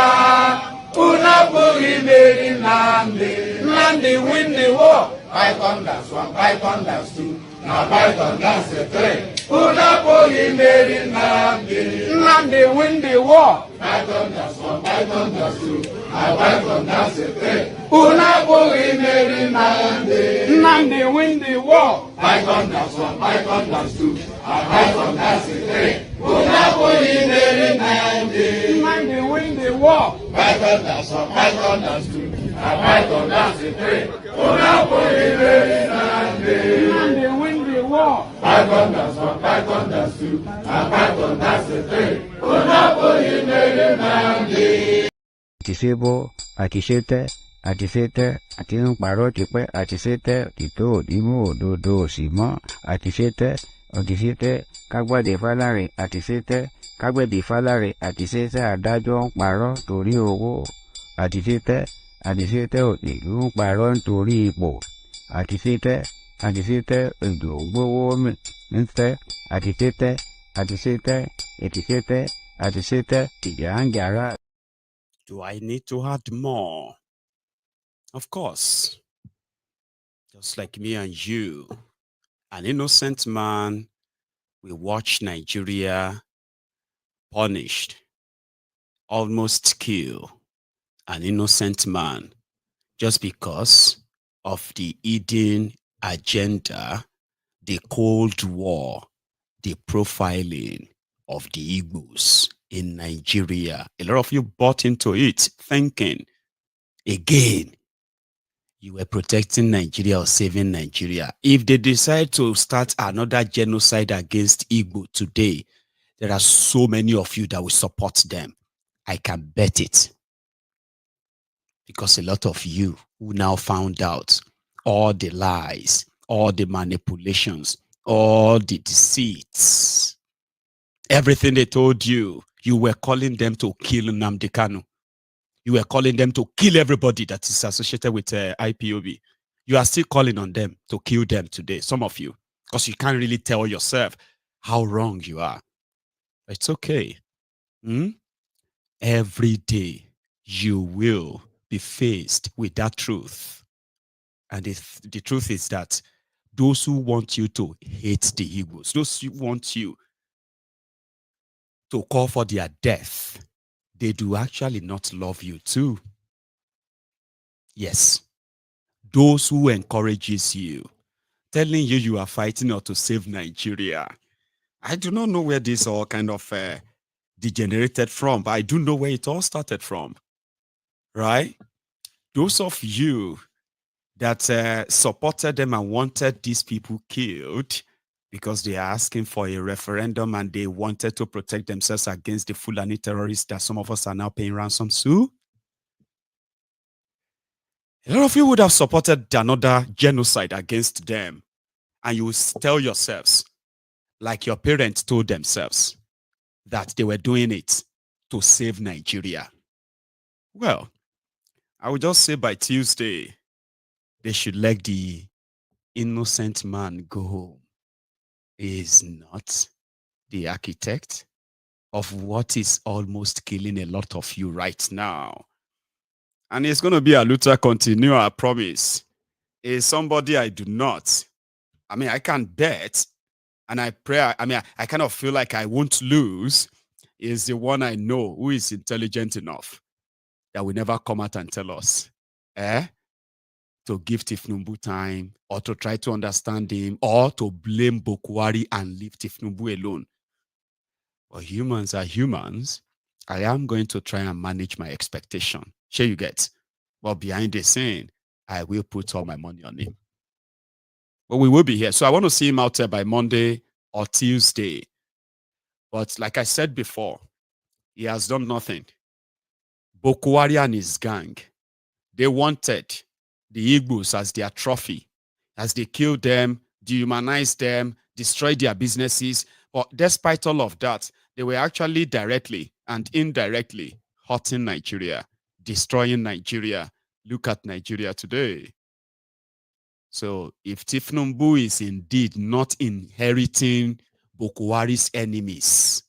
una pori meri Nnamdi win the war. Python that's one, Python that's two, now Python that's three. Una pori meri Nnamdi win the war. Python that's one, Python that's two, now Python that's three. Una pori meri Nnamdi win the war. Python that's one, Python that's two, now Python that's three. Una pori meri Nnamdi win the war. Python that's one, Python that's two, now Python that's three. Una pori meri Nnamdi win the war. Python that's one, Python that's two, now Python that's three. Una pori meri Nnamdi. Àtisebo, àtisete, àtisete, àti ń parọ́ tipẹ́, àtisete, òtítọ́ òdìmú òdodo òsì mọ́, àtisete, òtítete, kágbọ́dé fáláre, àtisete, kágbẹ́bí fáláre, àtisete, adájọ́ ń parọ́ torí owó, àtisete, àtisete, òtìlú ń parọ́ nítorí ipò, àtisete, àtisete, èdò gbówó mìíràn, àtisete, àtisete, ètìsete, àtisete, ìjà ń jàrá. Do I need to add more? Of course. Just like me and you, an innocent man will watch Nigeria punished, almost kill an innocent man just because of the hidden agenda, the Cold War, the profiling of the Igbos in Nigeria. A lot of you bought into it thinking, again, you were protecting Nigeria or saving Nigeria. If they decide to start another genocide against Igbo today, there are so many of you that will support them. I can bet it. Because a lot of you who now found out all the lies, all the manipulations, all the deceits, everything they told you, you were calling them to kill Nnamdi Kanu. You were calling them to kill everybody that is associated with IPOB. You are still calling on them to kill them today, some of you, because you can't really tell yourself how wrong you are. It's okay. Every day you will be faced with that truth. And the truth is that those who want you to hate the Igbos, those who want you to call for their death, they do actually not love you too. Yes. Those who encourages you, telling you you are fighting or to save Nigeria. I do not know where this all kind of degenerated from, but I do know where it all started from. Right? Those of you that supported them and wanted these people killed because they are asking for a referendum and they wanted to protect themselves against the Fulani terrorists that some of us are now paying ransom to. A lot of you would have supported another genocide against them. And you will tell yourselves, like your parents told themselves, that they were doing it to save Nigeria. Well, I would just say by Tuesday, they should let the innocent man go home. He is not the architect of what is almost killing a lot of you right now. And it's going to be a luta continua, I promise. Is somebody I do not I mean, I can bet, and I pray, I kind of feel like I won't lose, is the one I know who is intelligent enough that will never come out and tell us, to give Tinubu time, or to try to understand him, or to blame Bokwari and leave Tinubu alone. But humans are humans. I am going to try and manage my expectation. Sure you get. But behind the scene, I will put all my money on him. But we will be here. So I want to see him out there by Monday or Tuesday. But like I said before, he has done nothing. Bokwari and his gang, they wanted the Igbos as their trophy, as they killed them, dehumanized them, destroyed their businesses. But despite all of that, they were actually directly and indirectly hurting Nigeria, destroying Nigeria. Look at Nigeria today. So if Tinubu is indeed not inheriting Bokwari's enemies,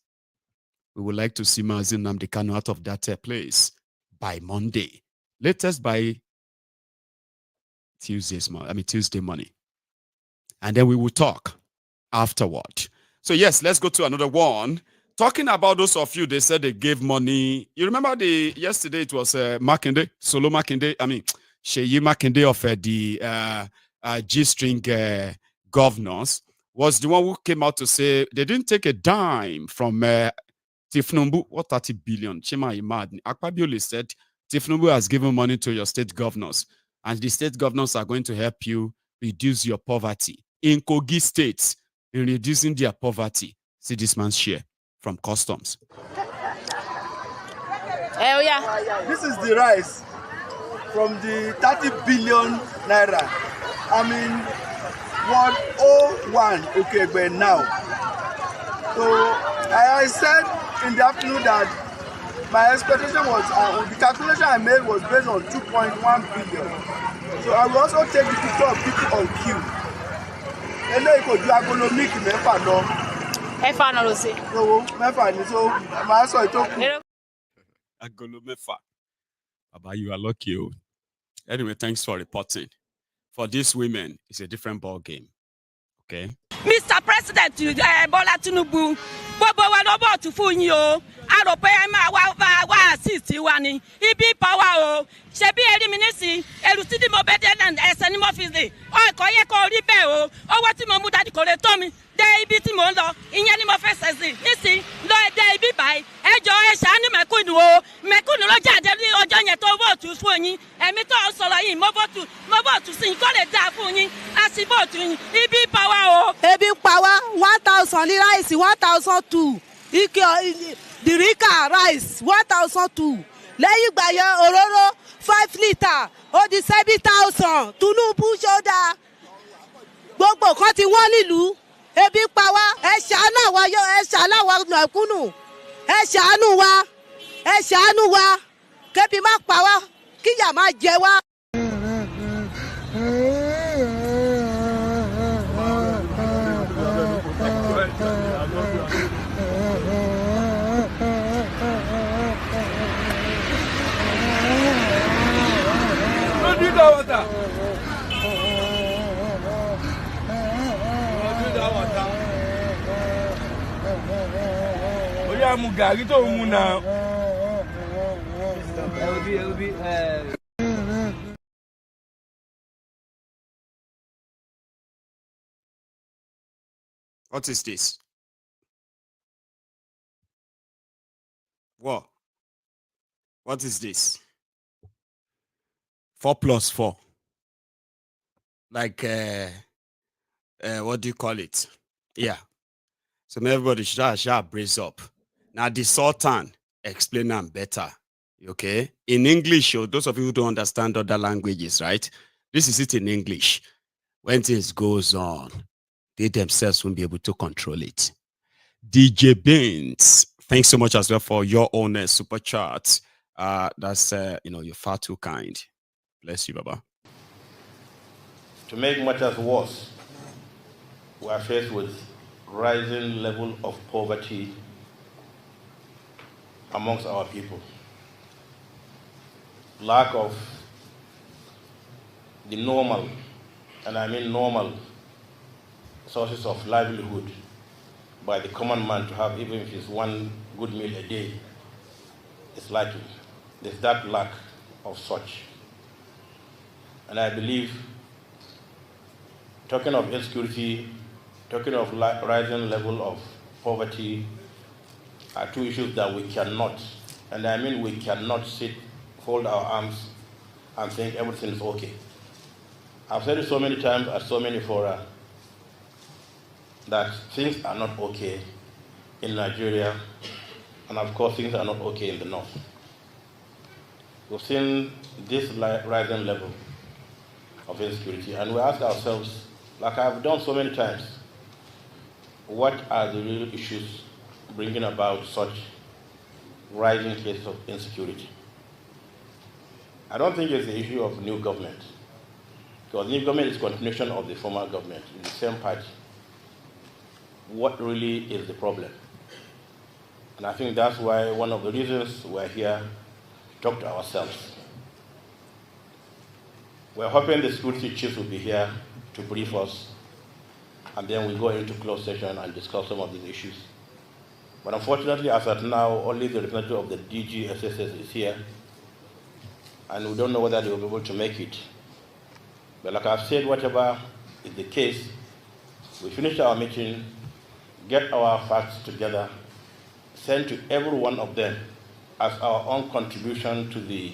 we would like to see Nnamdi Kanu out of that place by Monday. Latest by Tuesday morning. And then we will talk afterward. So yes, let's go to another one. Talking about those of you, they said they gave money. You remember yesterday it was Makinde, Solo Makinde, Sheyi Makinde of the G-string governors was the one who came out to say they didn't take a dime from Tinubu. What 30 billion? Chima Imad. Akpabioli said Tinubu has given money to your state governors, and the state governors are going to help you reduce your poverty. In Kogi states, in reducing their poverty, see this man's share from customs. Oh yeah. This is the rise from the 30 billion naira. 101 okay, but now. So I said in the afternoon that my expectation was, the calculation I made was based on 2.1 billion. So I will also take the picture of people on queue. And then you could do agronomic mefa no. Mefa no say. So mefa ni so my so it Agolomefa. Baba, you are lucky. Anyway, thanks for reporting. For these women, it's a different ball game. Okay. Mr. President, Bola Tinubu, Bobo wa no vote fún yín o. A rò pé ẹ máa wá assist wa ni. Ibi power o. Ṣebí eri mi nísìn, ẹrù tí mo bẹ́ dé ẹsẹ̀ ni mo fi ṣe. Ó kò yẹ kó rí bẹ́ẹ̀ o. Owó tí mo mú dádì kò lè tó mi. Dé ibi tí mo ń lọ, ìyẹn ni mo fẹ́ ṣe sí. Nísìn, lọ dé ibi báyìí. Ẹ jọ̀ọ́ ẹ ṣàánú mẹ̀kúnnù o. Mẹ̀kúnnù ló jáde ní ọjọ́ yẹn tó vote fún yín. Èmi tó sọ̀rọ̀ yìí, mo vote sí yín kó lè dá fún yín. A sì vote yín. Ibi power o. Ebi power 1,000 ní rice 1,002. The Rika rice 1,002. Lẹ́yìn ìgbà yẹn òróró 5 litre ó di 7,000. Tinubu ṣọ́dá. Gbogbo kan ti wọ́n nílùú. Ebi pa wá. Ẹ ṣàánú àwa mẹ̀kúnnù. Ẹ ṣàánú wa. Kébi má pa wá. Kíyà má jẹ wá. What is this? What? What is this? 4 plus 4. Like, what do you call it? Yeah. So everybody should brace up. Now the Sultan explain them better. Okay? In English, those of you who don't understand other languages, right? This is it in English. When things goes on, they themselves won't be able to control it. DJ Baines, thanks so much as well for your own super chat. That's you're far too kind. Bless you, Baba. To make matters worse, we are faced with rising level of poverty amongst our people. Lack of the normal, and I mean normal, sources of livelihood by the common man to have, even if it's one good meal a day, it's lacking. There's that lack of such. And I believe, talking of insecurity, talking of rising level of poverty, are two issues that we cannot, and I mean we cannot sit, fold our arms, and think everything is okay. I've said it so many times at so many fora that things are not okay in Nigeria, and of course things are not okay in the north. We've seen this rising level of insecurity, and we ask ourselves, like I've done so many times, what are the real issues bringing about such rising cases of insecurity? I don't think it's the issue of new government, because new government is continuation of the former government in the same party. What really is the problem? And I think that's why one of the reasons we're here to talk to ourselves. We're hoping the security chiefs will be here to brief us, and then we go into closed session and discuss some of these issues. But unfortunately, as at now, only the representative of the DG SSS is here, and we don't know whether they will be able to make it. But like I've said, whatever is the case, we finish our meeting, get our facts together, send to every one of them as our own contribution to the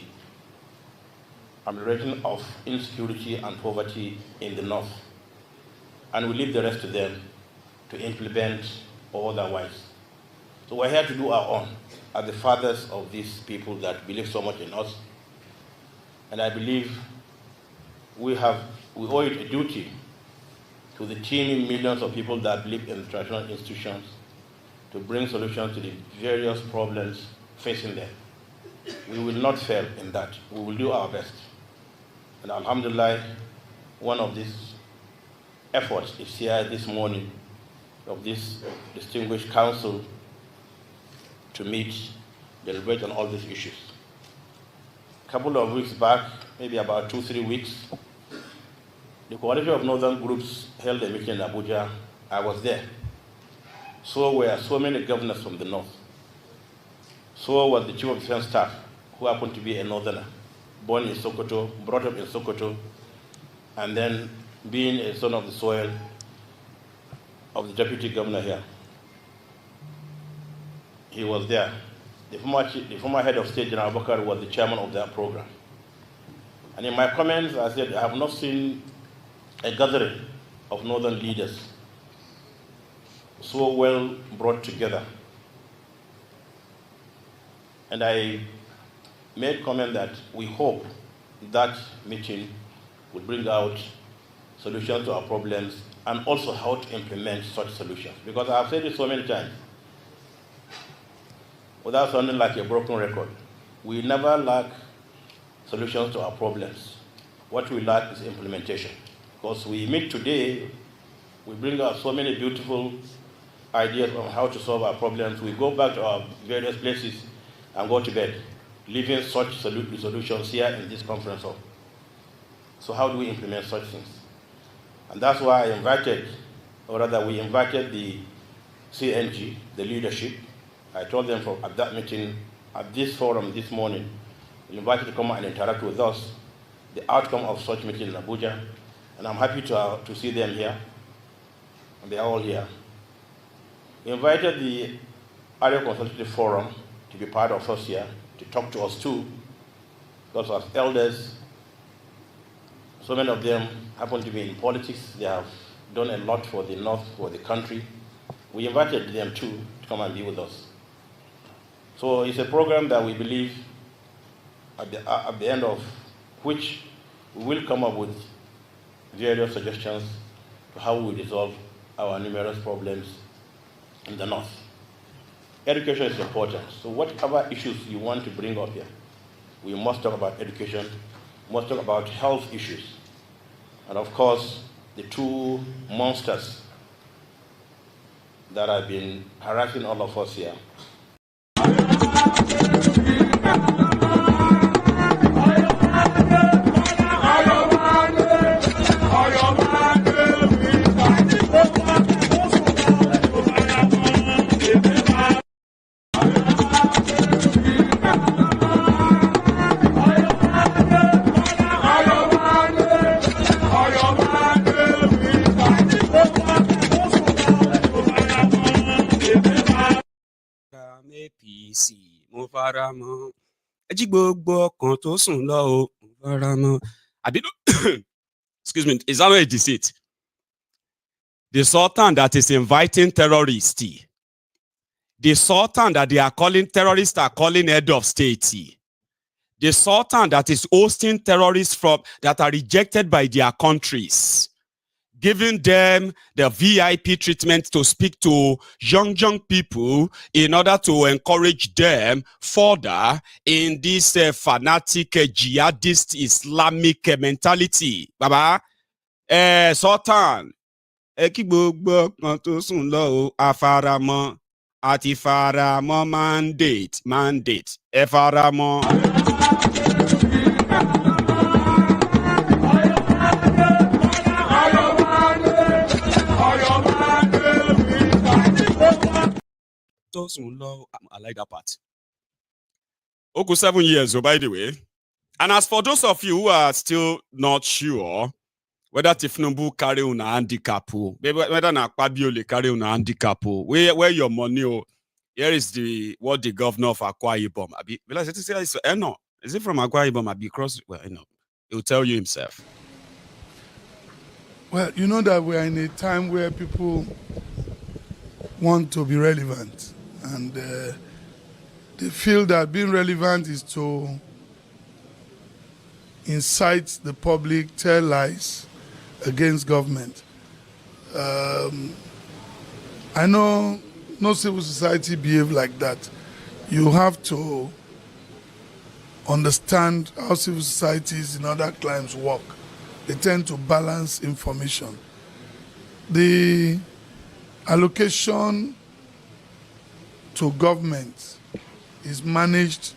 amelioration of insecurity and poverty in the north. And we leave the rest to them to implement or otherwise. So we're here to do our own as the fathers of these people that believe so much in us. And I believe we owe it a duty to the teeming millions of people that believe in traditional institutions to bring solutions to the various problems facing them. We will not fail in that. We will do our best. And alhamdulillah, one of these efforts is here this morning of this distinguished council to meet, deliberate on all these issues. A couple of weeks back, maybe about 2-3 weeks, the Coalition of Northern Groups held a meeting in Abuja. I was there. So were so many governors from the north. So was the Chief of Defense Staff, who happened to be a northerner, born in Sokoto, brought up in Sokoto, and then being a son of the soil of the deputy governor here. He was there. The former head of state, General Bakar, was the chairman of that program. And in my comments, I said, I have not seen a gathering of northern leaders so well brought together. And I made comment that we hope that meeting will bring out solutions to our problems and also how to implement such solutions. Because I have said it so many times, without sounding like a broken record, we never lack solutions to our problems. What we lack is implementation. Because we meet today, we bring out so many beautiful ideas on how to solve our problems. We go back to our various places and go to bed, leaving such solutions here in this conference hall. So how do we implement such things? And that's why I invited, or rather we invited the CNG, the leadership. I told them at that meeting, at this forum this morning, we invited to come and interact with us, the outcome of such meeting in Abuja. And I'm happy to see them here, and they are all here. We invited the Area Consultative Forum to be part of us here, to talk to us too, because as elders, so many of them happen to be in politics. They have done a lot for the North, for the country. We invited them too to come and be with us. So it's a program that we believe at the end of which we will come up with various suggestions to how we resolve our numerous problems in the North. Education is important. So whatever issues you want to bring up here, we must talk about education, we must talk about health issues. And of course, the two monsters that have been harassing all of us here. APC mo fara mọ́ ẹ jí gbogbo ọkàn tó sùn lọ o mo fara mọ́ àbí excuse me, is that not a deceit? The Sultan that is inviting terrorists, the Sultan that they are calling terrorists are calling head of state, the Sultan that is hosting terrorists that are rejected by their countries, giving them the VIP treatment to speak to young people in order to encourage them further in this fanatic jihadist Islamic mentality. Baba, Sultan, kí gbogbo kan tó sùn lọ o afaramọ́ àti faramọ́ mandate ẹ faramọ́. Tó sùn lọ, I like that part. Oku 7 years, by the way. And as for those of you who are still not sure whether Tinubu carry una handicap, whether na Akpabio carry una handicap, where your money, here is what the governor of Akwa Ibom, is it from Akwa Ibom? Because, well, he'll tell you himself. Well, you know that we are in a time where people want to be relevant, and they feel that being relevant is to incite the public, tell lies against government. I know no civil society behave like that. You have to understand how civil societies in other climes work. They tend to balance information. The allocation to government is managed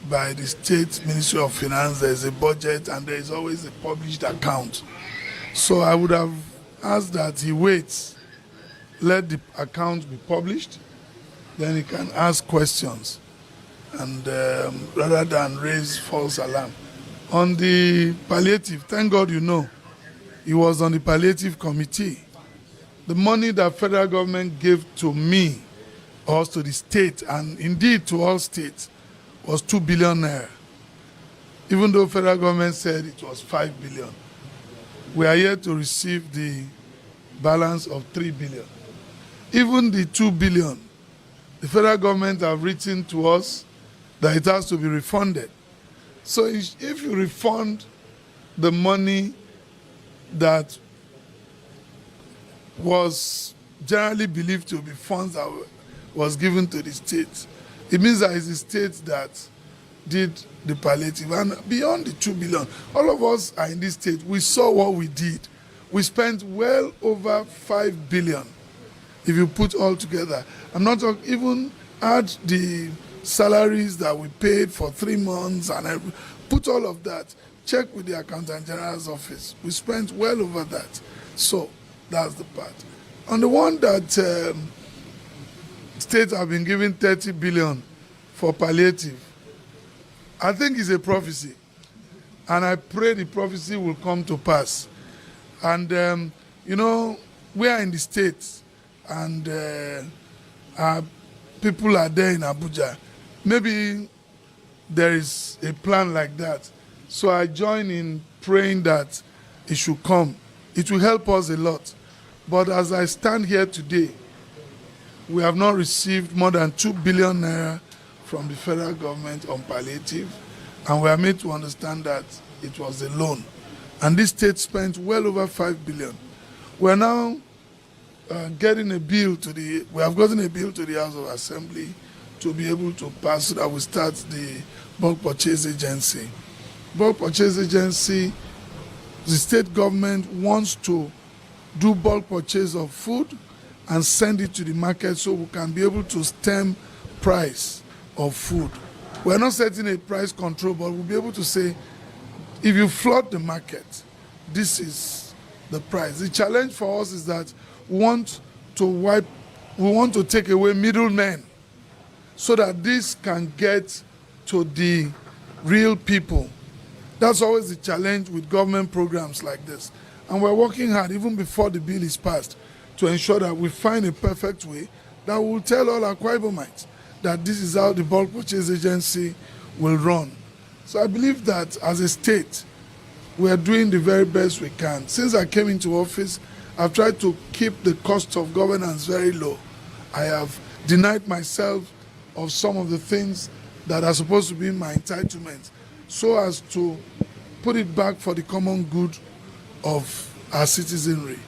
by the State Ministry of Finance. There is a budget and there is always a published account. So I would have asked that he waits, let the account be published, then he can ask questions, and rather than raise false alarm. On the palliative, thank God he was on the palliative committee. The money that federal government gave to me, or to the state, and indeed to all states, was 2 billion naira. Even though federal government said it was 5 billion. We are yet to receive the balance of 3 billion. Even the 2 billion, the federal government have written to us that it has to be refunded. So if you refund the money that was generally believed to be funds that was given to the state, it means that it's the state that did the palliative. And beyond the 2 billion, all of us are in this state. We saw what we did. We spent well over 5 billion if you put all together. I'm not talking, even add the salaries that we paid for 3 months and put all of that. Check with the Accountant General's office. We spent well over that. So that's the part. On the one that states have been given 30 billion for palliative, I think it's a prophecy. And I pray the prophecy will come to pass. And, we are in the States, and our people are there in Abuja. Maybe there is a plan like that. So I join in praying that it should come. It will help us a lot. But as I stand here today, we have not received more than 2 billion naira from the federal government on palliative, and we are made to understand that it was a loan. And this state spent well over 5 billion. We are now getting a bill we have gotten a bill to the House of Assembly to be able to pass so that we start the bulk purchase agency. Bulk purchase agency, the state government wants to do bulk purchase of food and send it to the market so we can be able to stem price of food. We're not setting a price control, but we'll be able to say, if you flood the market, this is the price. The challenge for us is that we want to take away middlemen so that this can get to the real people. That's always the challenge with government programs like this. And we're working hard, even before the bill is passed, to ensure that we find a perfect way that will tell all Akwa Ibomites that this is how the bulk purchase agency will run. So I believe that as a state, we are doing the very best we can. Since I came into office, I've tried to keep the cost of governance very low. I have denied myself of some of the things that are supposed to be my entitlement, so as to put it back for the common good of our citizenry.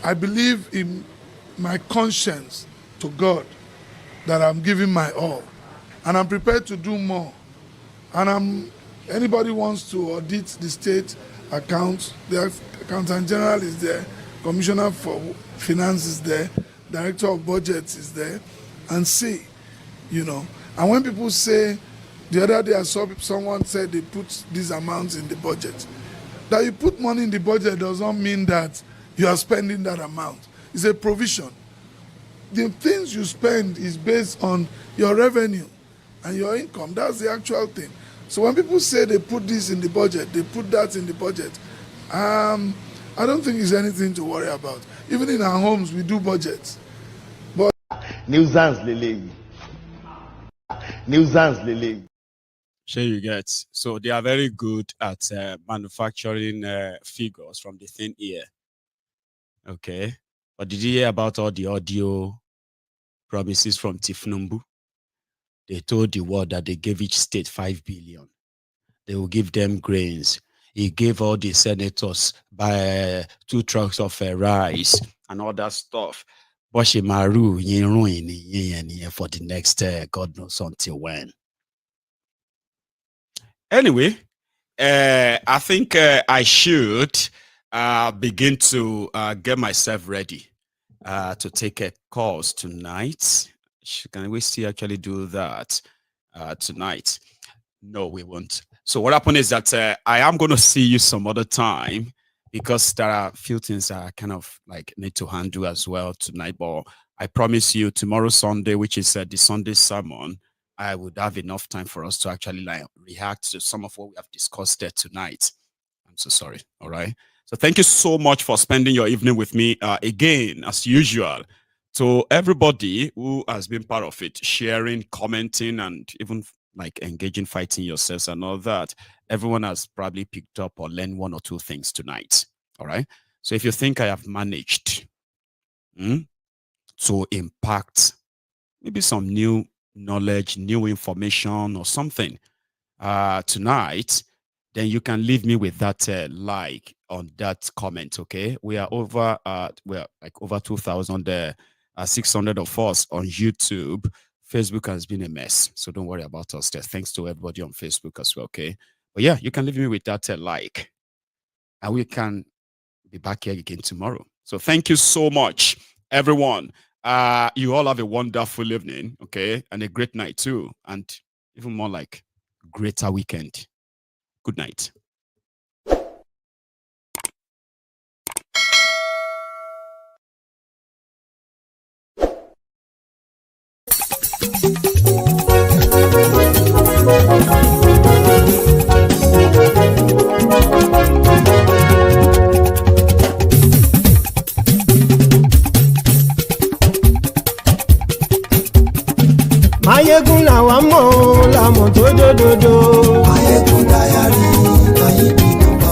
I believe in my conscience to God that I'm giving my all, and I'm prepared to do more. And anybody wants to audit the state accounts, the accountant general is there, commissioner for finance is there, director of budget is there, and see, you know. And when people say, the other day I saw someone said they put these amounts in the budget. That you put money in the budget does not mean that you are spending that amount. It's a provision. The things you spend is based on your revenue and your income. That's the actual thing. So when people say they put this in the budget, they put that in the budget, I don't think it's anything to worry about. Even in our homes, we do budgets. But nuisance lele. Sure, you get. So they are very good at manufacturing figures from the thin air. Okay. But did you hear about all the audio promises from Tinubu? They told the world that they gave each state 5 billion. They will give them grains. He gave all the senators by 2 trucks of rice and all that stuff. Boshimaru for the next God knows until when. Anyway, I think I should begin to get myself ready to take a course tonight. Can we still actually do that tonight? No, we won't. So what happened is that I am going to see you some other time, because there are a few things I kind of like need to handle as well tonight. But I promise you, tomorrow Sunday, which is the Sunday sermon, I would have enough time for us to actually like react to some of what we have discussed there tonight. I'm so sorry. All right. So thank you so much for spending your evening with me again, as usual. To everybody who has been part of it, sharing, commenting, and even like engaging, fighting yourselves and all that, everyone has probably picked up or learned 1 or 2 things tonight. All right. So if you think I have managed to impact maybe some new knowledge, new information or something tonight, then you can leave me with that like on that comment. Okay. We are over we're like over 2,600 of us on YouTube. Facebook has been a mess, so don't worry about us there. Thanks to everybody on Facebook as well. Okay. But yeah, you can leave me with that like, and we can be back here again tomorrow. So thank you so much, everyone. You all have a wonderful evening, okay, and a great night too, and even more like greater weekend. Good night. Maiyegun làwa mọ̀ làmọ̀ tó dòdòdò. Maiyegun Diary, Maiyegun #1.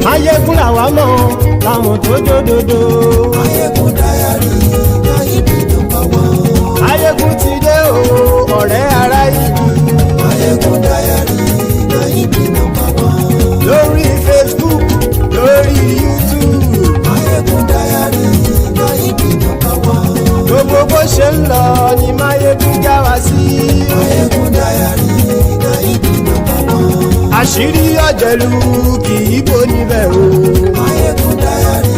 Maiyegun làwa mọ̀ làmọ̀ tó dòdòdò. Maiyegun Diary, Maiyegun #1. Maiyegun ti dé o, ọ̀rẹ́ ará ìlú. Maiyegun Diary, Maiyegun #1. Lórí Facebook, lórí YouTube. Maiyegun Diary, Maiyegun #1. Gbogbo bó ṣe ń lọ ni Maiyegun já wa sí. Maiyegun Diary, Maiyegun #1. Àṣírí ọ̀jẹ̀lú kì í bò níbẹ̀ o. Maiyegun Diary,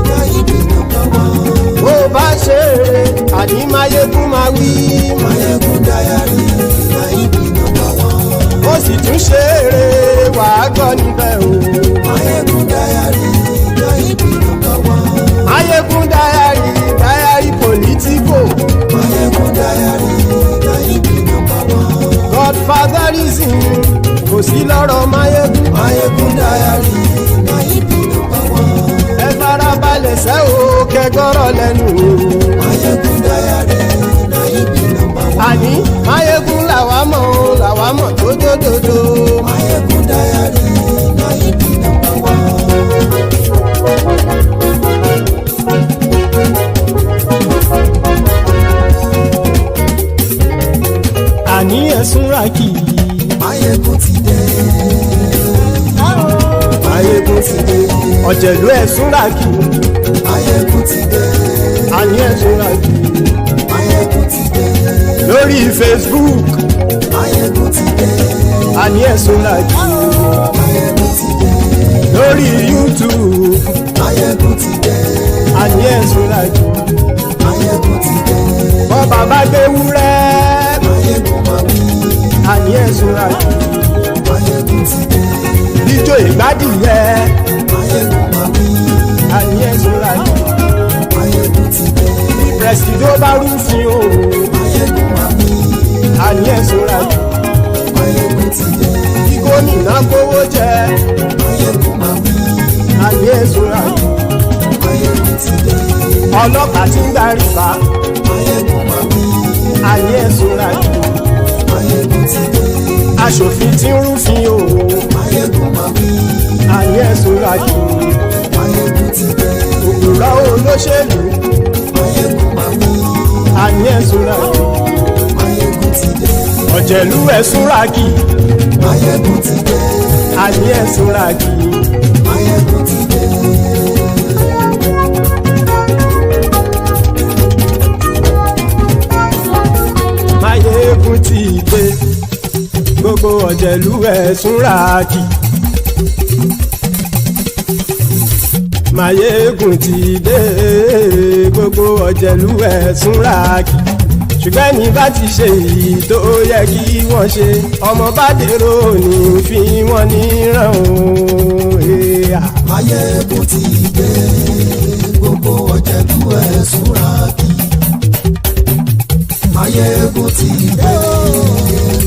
Maiyegun #1. Bó bá ṣe eré, àní Maiyegun máa wí. Maiyegun Diary, Maiyegun #1. Ó sì tún ṣe eré, wàá gbọ́ níbẹ̀ o. Maiyegun Diary, Maiyegun #1. Maiyegun Diary, Diary Politico. Maiyegun Diary, Maiyegun #1. Godfatherism kò sí lọ́rọ̀ Maiyegun. Maiyegun Diary, Maiyegun #1. Ẹ farabalẹ̀ sẹ́ o kẹgbọ́rọ̀ lẹ́nu o. MaiyegunDiary na him be number one. àní Maiyegun làwa mọ̀ o làwa mọ̀ tó dódòdó. MaiyegunDiary na him be number one. àní ẹ̀sùn ràkì. Maiyegun ti dé. Maiyegun ti dé. ọ̀jẹ̀lú ẹ̀sùn ràkì. Maiyegun ti dé. àní ẹ̀sùn ràkì. Maiyegun ti dé. lórí Facebook. Maiyegun ti dé. àní ẹ̀sùn ràkì. Maiyegun ti dé. lórí YouTube. Maiyegun ti dé. àní ẹ̀sùn ràkì. Maiyegun ti dé. bọ́ bàbá gbé wúrẹ́. Maiyegun máa wí. àní ẹ̀sùn ràkì. Maiyegun ti dé. ijó ìgbádìyẹ. Maiyegun máa wí. àní ẹ̀sùn ràkì. Maiyegun ti dé. Presido bá rúfin o. Maiyegun máa wí. àní ẹ̀sùn ràkì. Maiyegun ti dé. kí gómìnà kówó jẹ. Maiyegun máa wí. àní ẹ̀sùn ràkì. Maiyegun ti dé. ọlọ́pàá tí ń darí bá. Maiyegun máa wí. àní ẹ̀sùn ràkì. Maiyegun ti dé. aṣòfin tí ń rúfin o. Maiyegun máa wí. àní ẹ̀sùn ràkì. Maiyegun ti dé. òpùrọ́ olóṣèlú. Maiyegun máa wí. àní ẹ̀sùn ràkì. Maiyegun ti dé. ọ̀jẹ̀lú ẹ̀sùn ràkì. Maiyegun ti dé. àní ẹ̀sùn ràkì. Maiyegun ti dé. Maiyegun ti dé. gbogbo ọ̀jẹ̀lú ẹ̀sùn ràkì. Maiyegun ti dé. gbogbo ọ̀jẹ̀lú ẹ̀sùn ràkì. ṣùgbọ́n ní bá ti ṣe èyí tó yẹ kí wọ́n ṣe ọmọ bá dèrò ní fi wọ́n níran o. Maiyegun ti dé. Gbogbo ọ̀jẹ̀lú ẹ̀sùn ràkì. Maiyegun ti dé.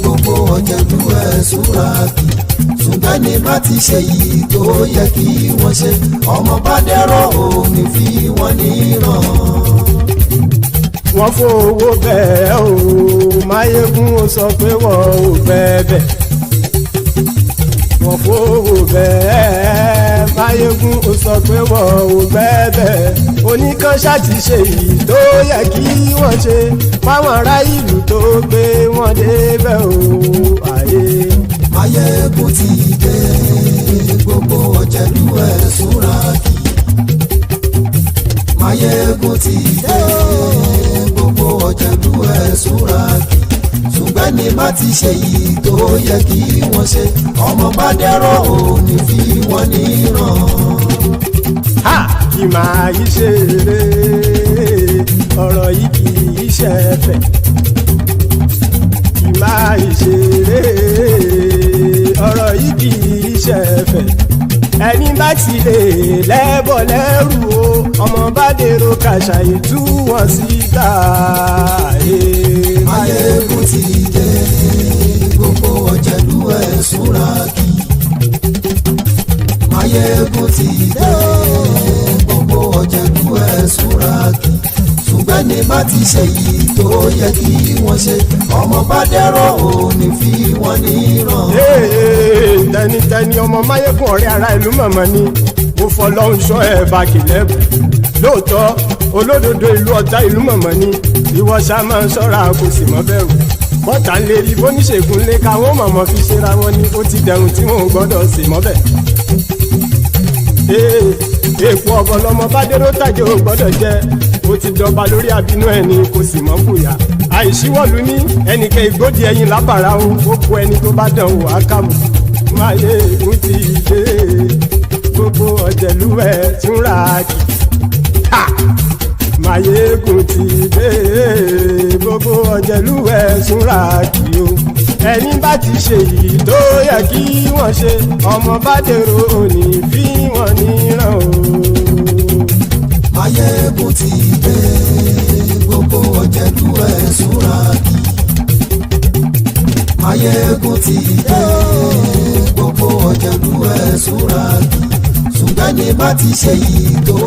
Gbogbo ọ̀jẹ̀lú ẹ̀sùn ràkì. ṣùgbọ́n ní bá ti ṣe yìí tó yẹ kí wọ́n ṣe ọmọ bá dẹ́rọ̀ òní fi wọ́n níran. wọ́n fowó bẹ́ẹ̀ o Maiyegun ó sọ pé wọ́n ò fẹ́ bẹ́ẹ̀. wọ́n fowó bẹ́ẹ̀ Maiyegun ó sọ pé wọ́n ò fẹ́ bẹ́ẹ̀. oníkan ṣáàtì ṣe yìí tó yẹ kí wọ́n ṣe fáwọn ará ìlú tó gbé wọn débẹ̀ o. Maiyegun ti dé gbogbo ọ̀jẹ̀lú ẹ̀sùn ràkì. Maiyegun ti dé gbogbo ọ̀jẹ̀lú ẹ̀sùn ràkì. ṣùgbọ́n ní bá ti ṣe yìí tó yẹ kí wọ́n ṣe ọmọ bá dẹ́rọ̀ òní fi wọ́n níran. kì máa yí ṣe eré ọ̀rọ̀ yìí kì í ṣe ẹ̀fẹ̀. kì máa yí ṣe eré ọ̀rọ̀ yìí kì í ṣe ẹ̀fẹ̀. ẹni bá ti lè lẹ́bọ̀ lẹ́rù o ọmọ bá dèrò kàṣàyè tú wọn síta. Maiyegun ti dé gbogbo ọ̀jẹ̀lú ẹ̀sùn ràkì. Maiyegun ti dé gbogbo ọ̀jẹ̀lú ẹ̀sùn ràkì. ṣùgbọ́n ní bá ti ṣe yìí tó yẹ kí wọ́n ṣe ọmọ bá dẹ́rọ̀ òní fi wọ́n níran. tẹnitẹni ọmọ Maiyegun ọ̀rẹ́ ara ìlú mọ̀mọ́ ni mo fọlọ́hún ṣọ́ ẹ̀ bá kìlẹ́bù. lóòótọ́ olódodo ìlú ọ̀tá ìlú mọ̀mọ́ ni ìwọ ṣá máa ń ṣọ́ra kò sì mọ́ bẹ̀rù. bọ́tà ń lè rí bóníṣègùn lé káwọn mọ̀mọ́ fi ṣera wọn ni ó ti dẹrùn tí wọn ò gbọ́dọ̀ sì mọ́ bẹ̀. èèpo ọ̀bọ lọmọ bá dérò tàjẹ́ ò gbọ́dọ̀ jẹ́ ó ti dọba lórí àbínú ẹni kò sì mọ́ bùyà. àìsíwọ́lu ní ẹnìkẹ́ ìgbódì ẹyin lábàrá o ó kó ẹni tó bá dán o àkàmù. Maiyegun ti dé gbogbo ọ̀jẹ̀lú ẹ̀sùn ràkì. Maiyegun ti dé gbogbo ọ̀jẹ̀lú ẹ̀sùn ràkì o. ẹni bá ti ṣe yìí tó yẹ kí wọ́n ṣe ọmọ bá dèrò òní fi wọ́n níran o. Maiyegun ti dé gbogbo ọ̀jẹ̀lú ẹ̀sùn ràkì. Maiyegun ti dé gbogbo ọ̀jẹ̀lú ẹ̀sùn ràkì. ṣùgbọ́n ní bá ti ṣe yìí tó.